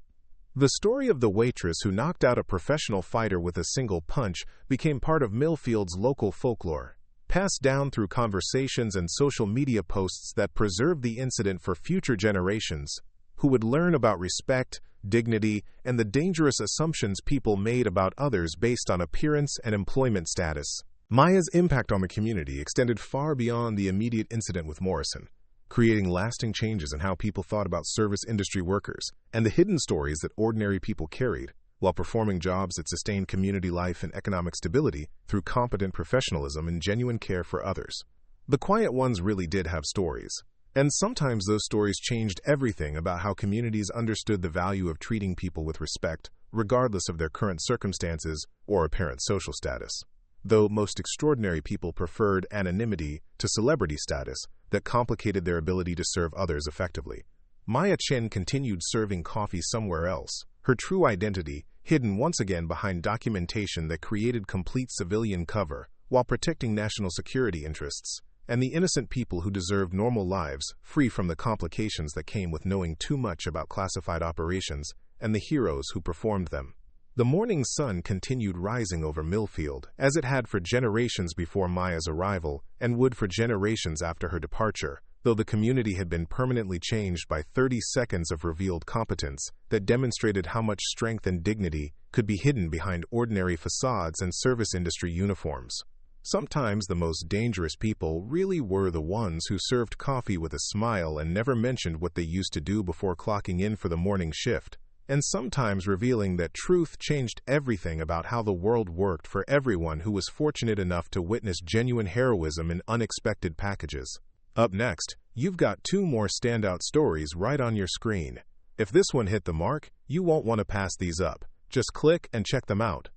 The story of the waitress who knocked out a professional fighter with a single punch became part of Millfield's local folklore, passed down through conversations and social media posts that preserved the incident for future generations, who would learn about respect, dignity, and the dangerous assumptions people made about others based on appearance and employment status. Maya's impact on the community extended far beyond the immediate incident with Morrison, creating lasting changes in how people thought about service industry workers and the hidden stories that ordinary people carried, while performing jobs that sustained community life and economic stability through competent professionalism and genuine care for others. The quiet ones really did have stories, and sometimes those stories changed everything about how communities understood the value of treating people with respect, regardless of their current circumstances or apparent social status. Though most extraordinary people preferred anonymity to celebrity status that complicated their ability to serve others effectively. Maya Chen continued serving coffee somewhere else, her true identity hidden once again behind documentation that created complete civilian cover while protecting national security interests and the innocent people who deserved normal lives free from the complications that came with knowing too much about classified operations and the heroes who performed them. The morning sun continued rising over Millfield, as it had for generations before Maya's arrival and would for generations after her departure, though the community had been permanently changed by 30 seconds of revealed competence that demonstrated how much strength and dignity could be hidden behind ordinary facades and service industry uniforms. Sometimes the most dangerous people really were the ones who served coffee with a smile and never mentioned what they used to do before clocking in for the morning shift, and sometimes revealing that truth changed everything about how the world worked for everyone who was fortunate enough to witness genuine heroism in unexpected packages. Up next, you've got 2 more standout stories right on your screen. If this one hit the mark, you won't want to pass these up. Just click and check them out.